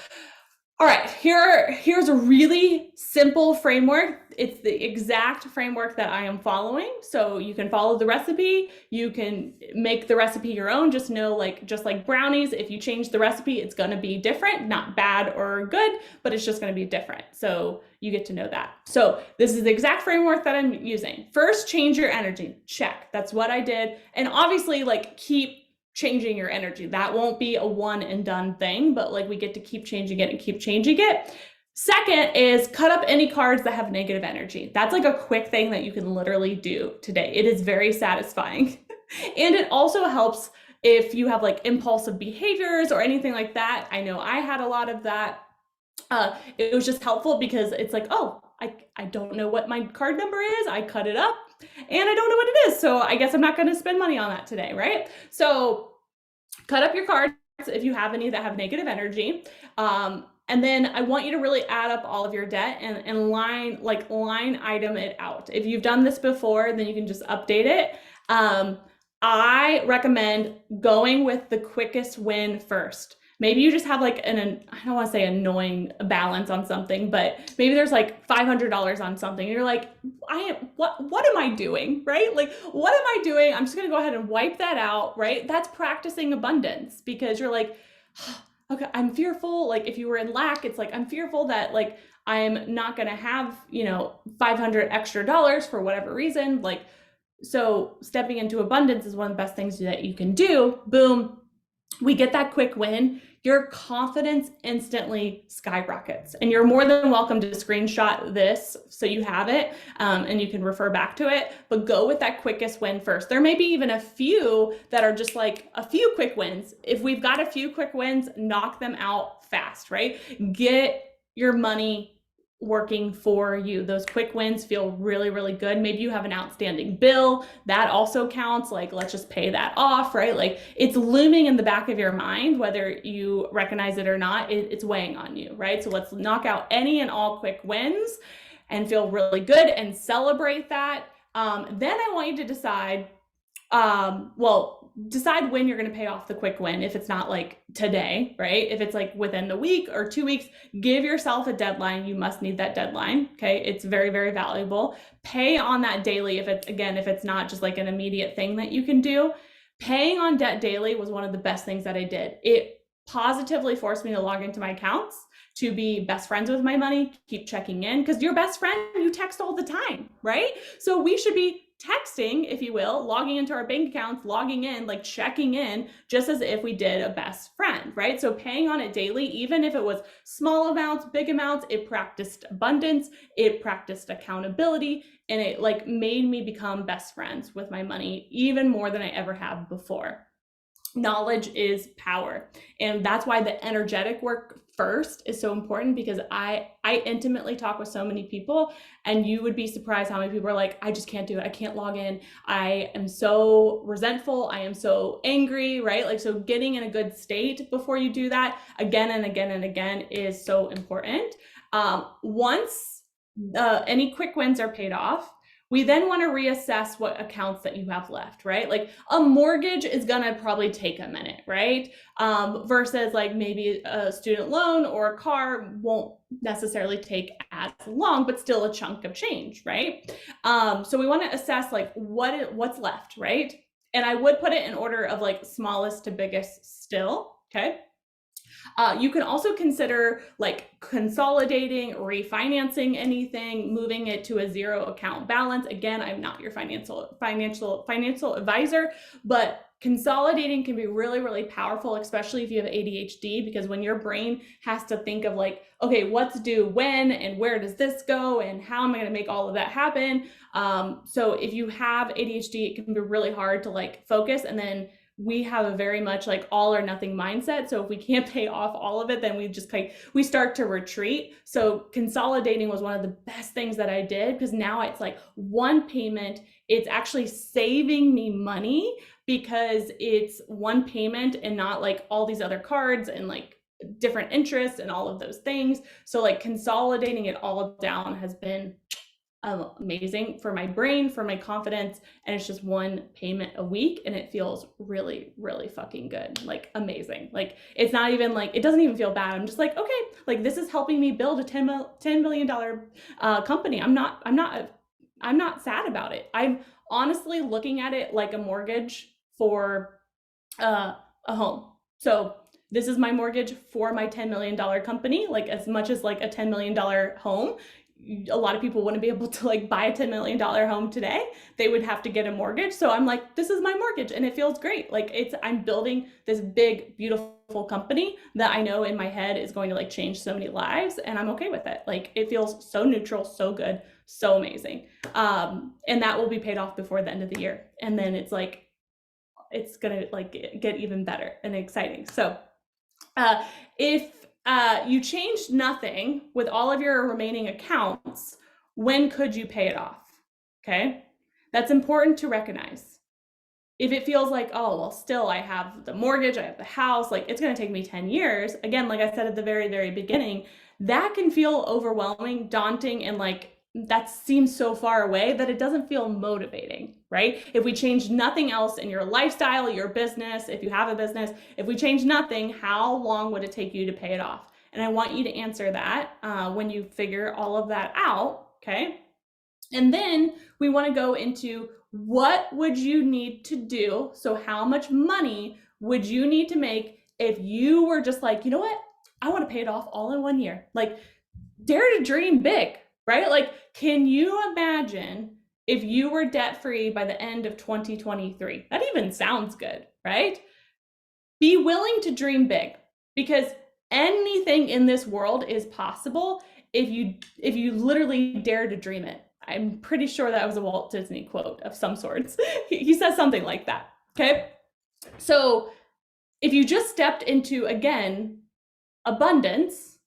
all right, here's a really simple framework. It's the exact framework that I am following. So you can follow the recipe. You can make the recipe your own. Just know, like, just like brownies, if you change the recipe, it's going to be different, not bad or good, but it's just going to be different. So you get to know that. So this is the exact framework that I'm using. First, change your energy. Check. That's what I did. And obviously, like, keep changing your energy. That won't be a one and done thing, but like we get to keep changing it and keep changing it. Second is cut up any cards that have negative energy. That's like a quick thing that you can literally do today. It is very satisfying. And it also helps if you have like impulsive behaviors or anything like that. I know I had a lot of that. It was just helpful because it's like, oh, I don't know what my card number is. I cut it up and I don't know what it is. So I guess I'm not going to spend money on that today, right? So cut up your cards if you have any that have negative energy. And then I want you to really add up all of your debt and line item it out. If you've done this before, then you can just update it. I recommend going with the quickest win first. Maybe you just have like I don't want to say annoying balance on something, but maybe there's like $500 on something and you're like, what am I doing, right? Like, what am I doing? I'm just going to go ahead and wipe that out, right? That's practicing abundance, because you're like, okay, I'm fearful. Like, if you were in lack, it's like, I'm fearful that like, I'm not going to have, $500 extra dollars for whatever reason. Like, so stepping into abundance is one of the best things that you can do. Boom. We get that quick win, your confidence instantly skyrockets. And you're more than welcome to screenshot this so you have it and you can refer back to it, but go with that quickest win first. There may be even a few that are just like a few quick wins. If we've got a few quick wins, knock them out fast, right? Get your money working for you. Those quick wins feel really, really good. Maybe you have an outstanding bill that also counts. Like, let's just pay that off, right? Like, it's looming in the back of your mind, whether you recognize it or not, it's weighing on you, right? So let's knock out any and all quick wins and feel really good and celebrate that. Then I want you to decide, Well, decide when you're going to pay off the quick win. If it's not like today, right? If it's like within the week or 2 weeks, give yourself a deadline. You must need that deadline. Okay. It's very, very valuable. Pay on that daily. If it's not just like an immediate thing that you can do. Paying on debt daily was one of the best things that I did. It positively forced me to log into my accounts, to be best friends with my money, keep checking in, because your best friend, you text all the time, right? So we should be texting, if you will, logging into our bank accounts, logging in, like checking in, just as if we did a best friend, right? So paying on it daily, even if it was small amounts, big amounts, it practiced abundance, it practiced accountability, and it like made me become best friends with my money even more than I ever have before. Knowledge is power. And that's why the energetic work first is so important, because I intimately talk with so many people, and you would be surprised how many people are like, I just can't do it. I can't log in. I am so resentful. I am so angry, right? Like, so getting in a good state before you do that again and again and again is so important. Once any quick wins are paid off, we then want to reassess what accounts that you have left, right? Like a mortgage is going to probably take a minute, right? Versus like maybe a student loan or a car won't necessarily take as long, but still a chunk of change, right? So we want to assess like what's left, right? And I would put it in order of like smallest to biggest still, okay? You can also consider like consolidating, refinancing anything, moving it to a zero account balance. Again, I'm not your financial advisor, but consolidating can be really, really powerful, especially if you have ADHD, because when your brain has to think of like, okay, what's due when and where does this go and how am I going to make all of that happen? So if you have ADHD, it can be really hard to like focus, and then we have a very much like all or nothing mindset. So if we can't pay off all of it, then we start to retreat. So consolidating was one of the best things that I did, because now it's like one payment. It's actually saving me money because it's one payment and not like all these other cards and like different interests and all of those things. So like consolidating it all down has been amazing for my brain, for my confidence, and it's just one payment a week, and it feels really, really fucking good, like amazing. Like it's not even like, it doesn't even feel bad. I'm just like, okay, like this is helping me build a $10 million company. I'm not sad about it. I'm honestly looking at it like a mortgage for a home. So this is my mortgage for my $10 million company, like as much as like a $10 million home. A lot of people wouldn't be able to like buy a $10 million home today. They would have to get a mortgage. So I'm like, this is my mortgage, and it feels great. Like I'm building this big, beautiful company that I know in my head is going to like change so many lives, and I'm okay with it. Like it feels so neutral, so good, so amazing. And that will be paid off before the end of the year. And then it's like, it's gonna like get even better and exciting. So if you changed nothing with all of your remaining accounts, when could you pay it off? Okay, that's important to recognize. If it feels like, oh, well, still I have the mortgage, I have the house, like it's going to take me 10 years. Again, like I said at the very, very beginning, that can feel overwhelming, daunting, and like that seems so far away that it doesn't feel motivating, right? If we change nothing else in your lifestyle, your business, if you have a business, if we change nothing, how long would it take you to pay it off? And I want you to answer that when you figure all of that out, okay? And then we want to go into what would you need to do? So how much money would you need to make if you were just like, you know what? I want to pay it off all in 1 year. Like dare to dream big, right? Like, can you imagine if you were debt free by the end of 2023? That even sounds good, right? Be willing to dream big, because anything in this world is possible if you literally dare to dream it. I'm pretty sure that was a Walt Disney quote of some sorts. He says something like that, okay? So if you just stepped into, again, abundance,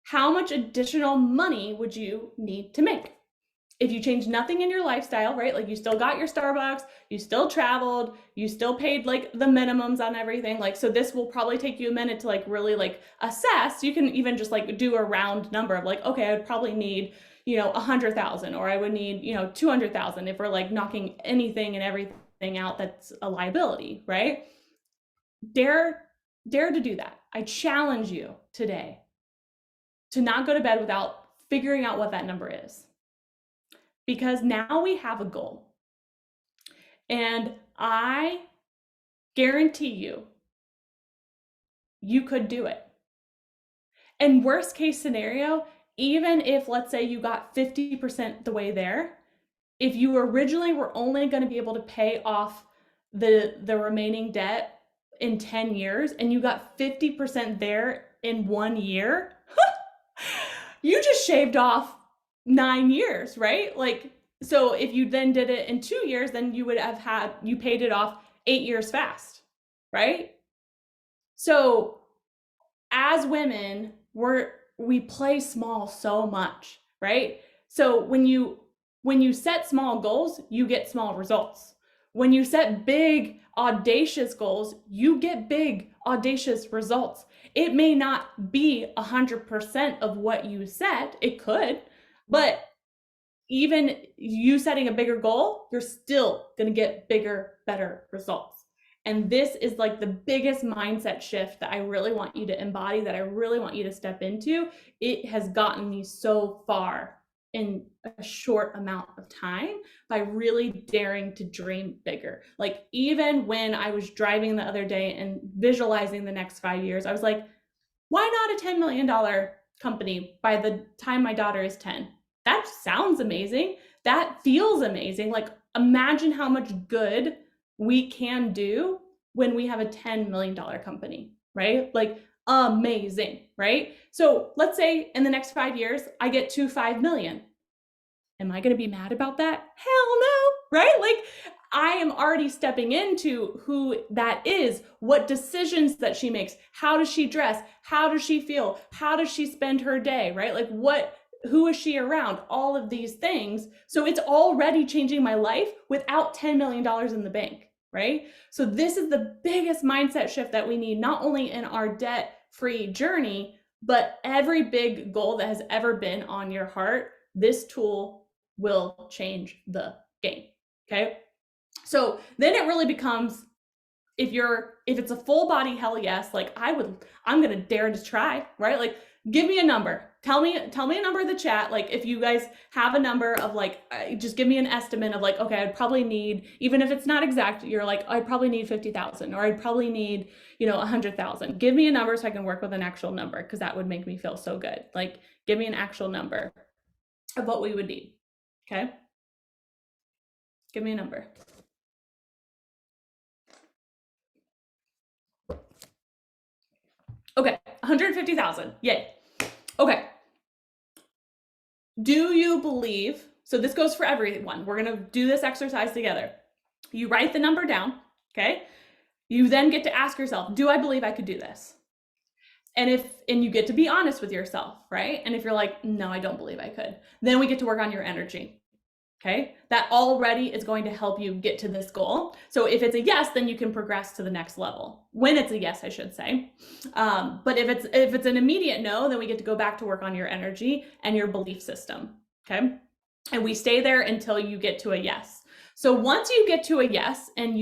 how much additional money would you need to make? If you change nothing in your lifestyle, right? Like you still got your Starbucks, you still traveled, you still paid like the minimums on everything. Like, so this will probably take you a minute to like really like assess. You can even just like do a round number of like, okay, I would probably need, 100,000, or I would need, 200,000 if we're like knocking anything and everything something out that's a liability, right? Dare to do that. I challenge you today to not go to bed without figuring out what that number is. Because now we have a goal. And I guarantee you could do it. And worst case scenario, even if, let's say, you got 50% the way there, if you originally were only going to be able to pay off the remaining debt in 10 years and you got 50% there in 1 year, you just shaved off 9 years, right? Like, so if you then did it in 2 years, then you would have you paid it off 8 years fast, right? So as women, we play small so much, right? So when you set small goals, you get small results. When you set big, audacious goals, you get big, audacious results. It may not be 100% of what you set, it could, but even you setting a bigger goal, you're still going to get bigger, better results. And this is like the biggest mindset shift that I really want you to embody, that I really want you to step into. It has gotten me so far in a short amount of time by really daring to dream bigger. Like, even when I was driving the other day and visualizing the next 5 years, I was like, why not a $10 million company by the time my daughter is 10? That sounds amazing. That feels amazing. Like, imagine how much good we can do when we have a $10 million company, right? Like, amazing, right? So let's say in the next 5 years, I get to 5 million. Am I going to be mad about that? Hell no, right? Like, I am already stepping into who that is, what decisions that she makes, how does she dress, how does she feel, how does she spend her day, right? Like, who is she around? All of these things. So it's already changing my life without $10 million in the bank, right? So this is the biggest mindset shift that we need, not only in our debt-free journey, but every big goal that has ever been on your heart. This tool will change the game, okay? So then it really becomes, if it's a full body hell yes, like I'm gonna dare to try, right? Like, give me a number. Tell me a number in the chat. Like, if you guys have a number of, like, just give me an estimate of, like, okay, I'd probably need, even if it's not exact, you're like, I'd probably need 50,000, or I'd probably need, 100,000. Give me a number so I can work with an actual number, because that would make me feel so good. Like, give me an actual number of what we would need. Okay? Give me a number. Okay, 150,000. Yay. Okay. Do you believe, so this goes for everyone. We're going to do this exercise together. You write the number down, okay? You then get to ask yourself, do I believe I could do this? And you get to be honest with yourself, right? And if you're like, no, I don't believe I could, then we get to work on your energy. Okay, that already is going to help you get to this goal. So if it's a yes, then you can progress to the next level. When it's a yes, I should say. But if it's an immediate no, then we get to go back to work on your energy and your belief system. Okay, and we stay there until you get to a yes. So once you get to a yes, and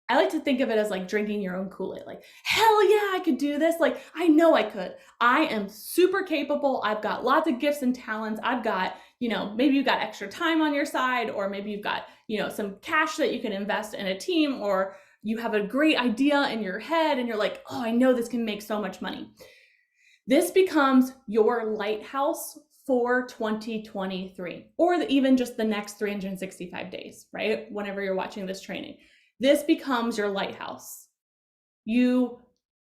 I like to think of it as like drinking your own Kool-Aid. Like, hell yeah, I could do this. Like, I know I could. I am super capable. I've got lots of gifts and talents. I've got, maybe you've got extra time on your side, or maybe you've got, some cash that you can invest in a team, or you have a great idea in your head and you're like, oh, I know this can make so much money. This becomes your lighthouse for 2023, or even just the next 365 days, right? Whenever you're watching this training. This becomes your lighthouse. You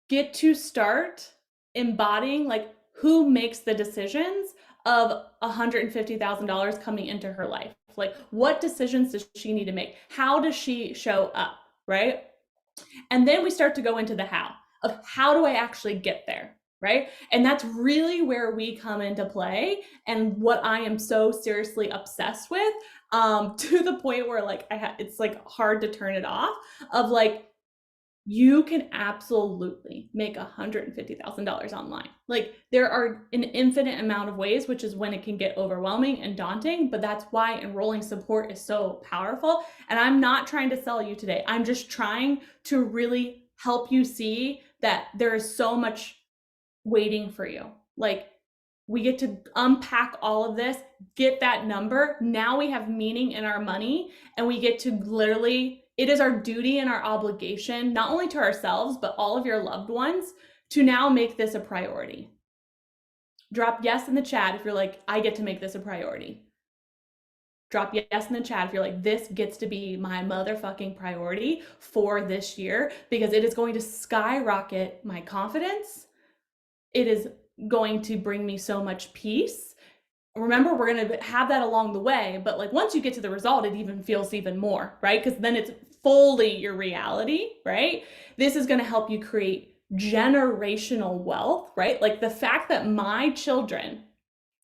get to start embodying, like, who makes the decisions of $150,000 coming into her life. Like, what decisions does she need to make? How does she show up, right? And then we start to go into the how do I actually get there, right? And that's really where we come into play, and what I am so seriously obsessed with, to the point where, like, it's like hard to turn it off, of like, You can absolutely make $150,000 online. Like, there are an infinite amount of ways, which is when it can get overwhelming and daunting, but that's why enrolling support is so powerful. And I'm not trying to sell you today. I'm just trying to really help you see that there is so much waiting for you. Like, we get to unpack all of this, get that number. Now we have meaning in our money, and we get to literally, it is our duty and our obligation, not only to ourselves, but all of your loved ones, to now make this a priority. Drop yes in the chat if you're like, I get to make this a priority. Drop yes in the chat if you're like, this gets to be my motherfucking priority for this year, because it is going to skyrocket my confidence. It is going to bring me so much peace. Remember, we're going to have that along the way, but like once you get to the result, it even feels even more, right? Because then it's fully your reality, right? This is going to help you create generational wealth, right? Like the fact that my children,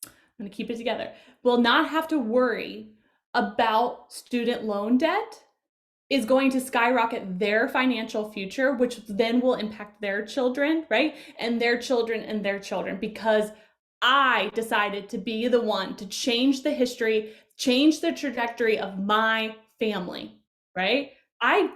I'm going to keep it together, will not have to worry about student loan debt is going to skyrocket their financial future, which then will impact their children, right? And their children and their children, because I decided to be the one to change the history, change the trajectory of my family, right? I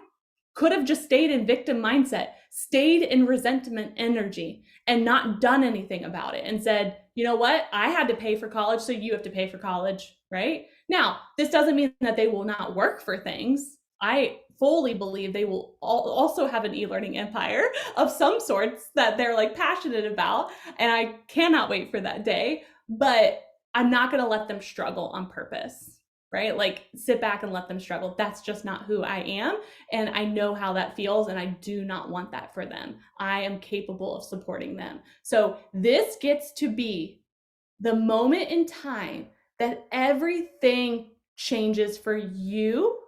could have just stayed in victim mindset, stayed in resentment energy, and not done anything about it and said, you know what? I had to pay for college, so you have to pay for college, right? Now, this doesn't mean that they will not work for things. I fully believe they will also have an e-learning empire of some sorts that they're like passionate about, and I cannot wait for that day. But I'm not going to let them struggle on purpose, right? Like sit back and let them struggle. That's just not who I am, and I know how that feels, and I do not want that for them. I am capable of supporting them. So this gets to be the moment in time that everything changes for you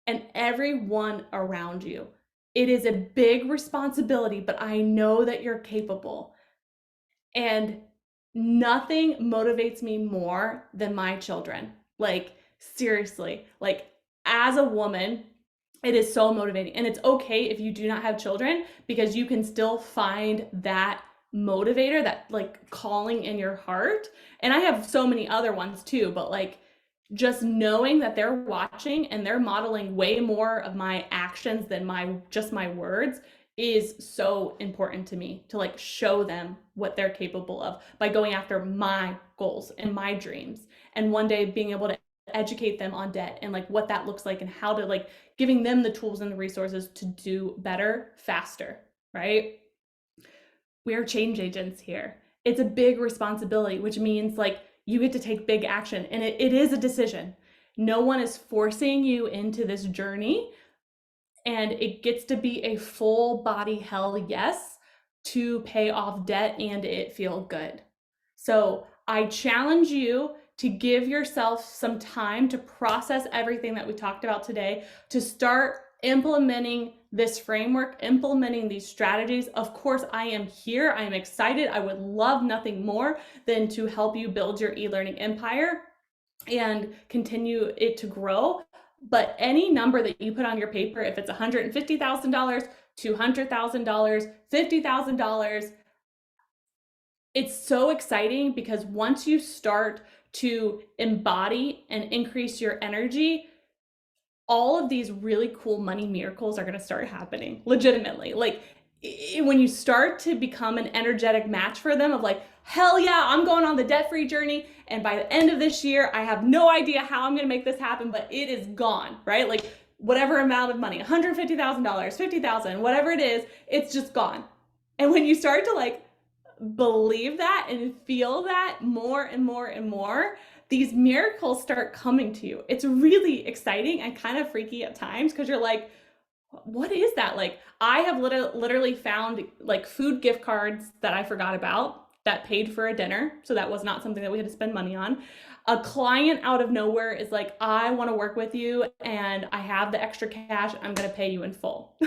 and everyone around you. It is a big responsibility, but I know that you're capable. And nothing motivates me more than my children. Like, seriously, like, as a woman, it is so motivating. And it's okay if you do not have children, because you can still find that motivator, that like calling in your heart. And I have so many other ones too, but like, just knowing that they're watching and they're modeling way more of my actions than my words is so important to me, to like show them what they're capable of by going after my goals and my dreams, and one day being able to educate them on debt and like what that looks like, and how to like giving them the tools and the resources to do better faster, right? We are change agents here. It's a big responsibility, which means like you get to take big action, and it is a decision. No one is forcing you into this journey, and it gets to be a full body hell yes to pay off debt and it feel good. So I challenge you to give yourself some time to process everything that we talked about today, to start implementing this framework, implementing these strategies. Of course, I am here. I am excited. I would love nothing more than to help you build your e-learning empire and continue it to grow. But any number that you put on your paper, if it's $150,000, $200,000, $50,000, it's so exciting, because once you start to embody and increase your energy, all of these really cool money miracles are going to start happening legitimately. Like when you start to become an energetic match for them, of like, hell yeah, I'm going on the debt-free journey, and by the end of this year, I have no idea how I'm going to make this happen, but it is gone, right? Like whatever amount of money, $150,000, $50,000, whatever it is, it's just gone. And when you start to like believe that and feel that more and more and more, these miracles start coming to you. It's really exciting and kind of freaky at times, because you're like, what is that? Like I have literally found like food gift cards that I forgot about that paid for a dinner. So that was not something that we had to spend money on. A client out of nowhere is like, I want to work with you and I have the extra cash. I'm going to pay you in full.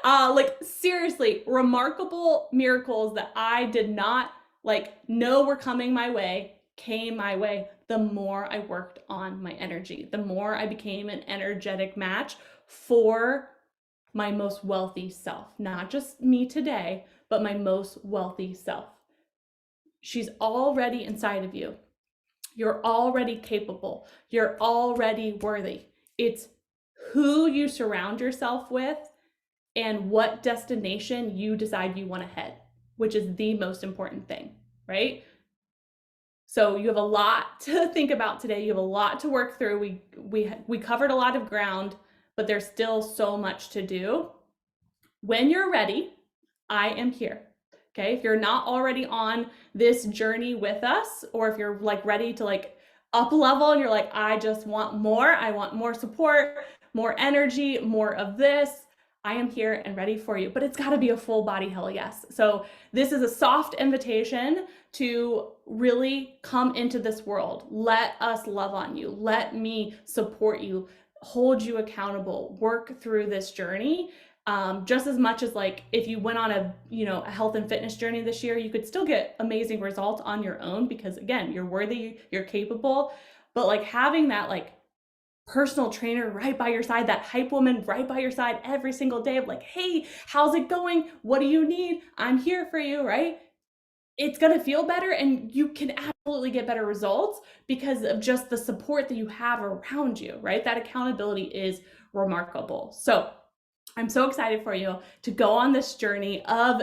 Like seriously, remarkable miracles that I did not like know were coming my way, came my way the more I worked on my energy, the more I became an energetic match for my most wealthy self, not just me today, but my most wealthy self. She's already inside of you. You're already capable. You're already worthy. It's who you surround yourself with and what destination you decide you want to head, which is the most important thing, right? So you have a lot to think about today. You have a lot to work through. We covered a lot of ground, but there's still so much to do. When you're ready, I am here. Okay, if you're not already on this journey with us, or if you're like ready to like up level and you're like, I just want more, I want more support, more energy, more of this, I am here and ready for you. But it's got to be a full body hell yes. So this is a soft invitation to really come into this world. Let us love on you. Let me support you, hold you accountable, work through this journey. Just as much as like if you went on a health and fitness journey this year, you could still get amazing results on your own because again, you're worthy, you're capable. But like having that like personal trainer right by your side, that hype woman right by your side every single day of like, hey, how's it going? What do you need? I'm here for you, right? It's going to feel better and you can absolutely get better results because of just the support that you have around you, right? That accountability is remarkable. So I'm so excited for you to go on this journey of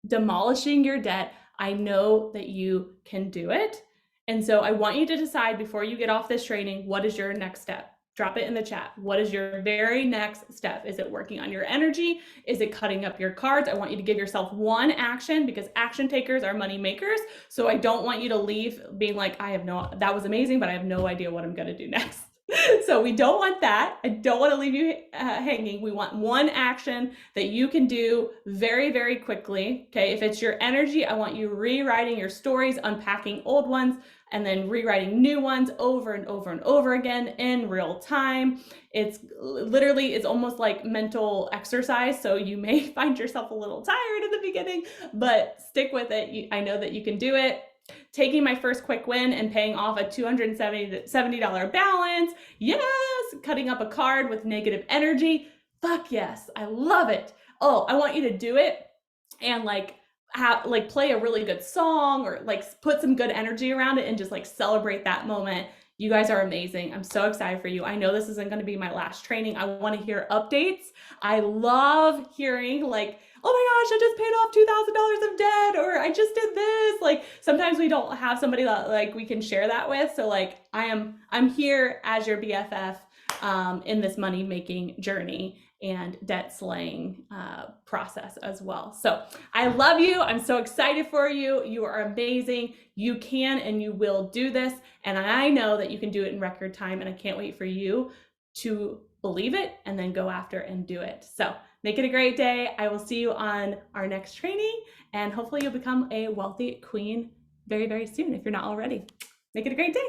demolishing your debt. I know that you can do it. And so I want you to decide before you get off this training, what is your next step? Drop it in the chat. What is your very next step? Is it working on your energy? Is it cutting up your cards? I want you to give yourself one action because action takers are money makers. So I don't want you to leave being like, that was amazing, but I have no idea what I'm going to do next. So we don't want that. I don't want to leave you hanging. We want one action that you can do very, very quickly. Okay. If it's your energy, I want you rewriting your stories, unpacking old ones, and then rewriting new ones over and over and over again in real time. It's almost like mental exercise. So you may find yourself a little tired in the beginning, but stick with it. I know that you can do it. Taking my first quick win and paying off a $270 balance. Yes. Cutting up a card with negative energy. Fuck yes. I love it. Oh, I want you to do it and play a really good song or like put some good energy around it and just like celebrate that moment. You guys are amazing. I'm so excited for you. I know this isn't going to be my last training. I want to hear updates. I love hearing like, oh my gosh, I just paid off $2,000 of debt, or I just did this. Like sometimes we don't have somebody that like we can share that with. So like I'm here as your BFF in this money making journey and debt slaying process as well. So I love you. I'm so excited for you. You are amazing. You can and you will do this. And I know that you can do it in record time. And I can't wait for you to believe it and then go after and do it. So make it a great day. I will see you on our next training and hopefully you'll become a wealthy queen very, very soon if you're not already. Make it a great day.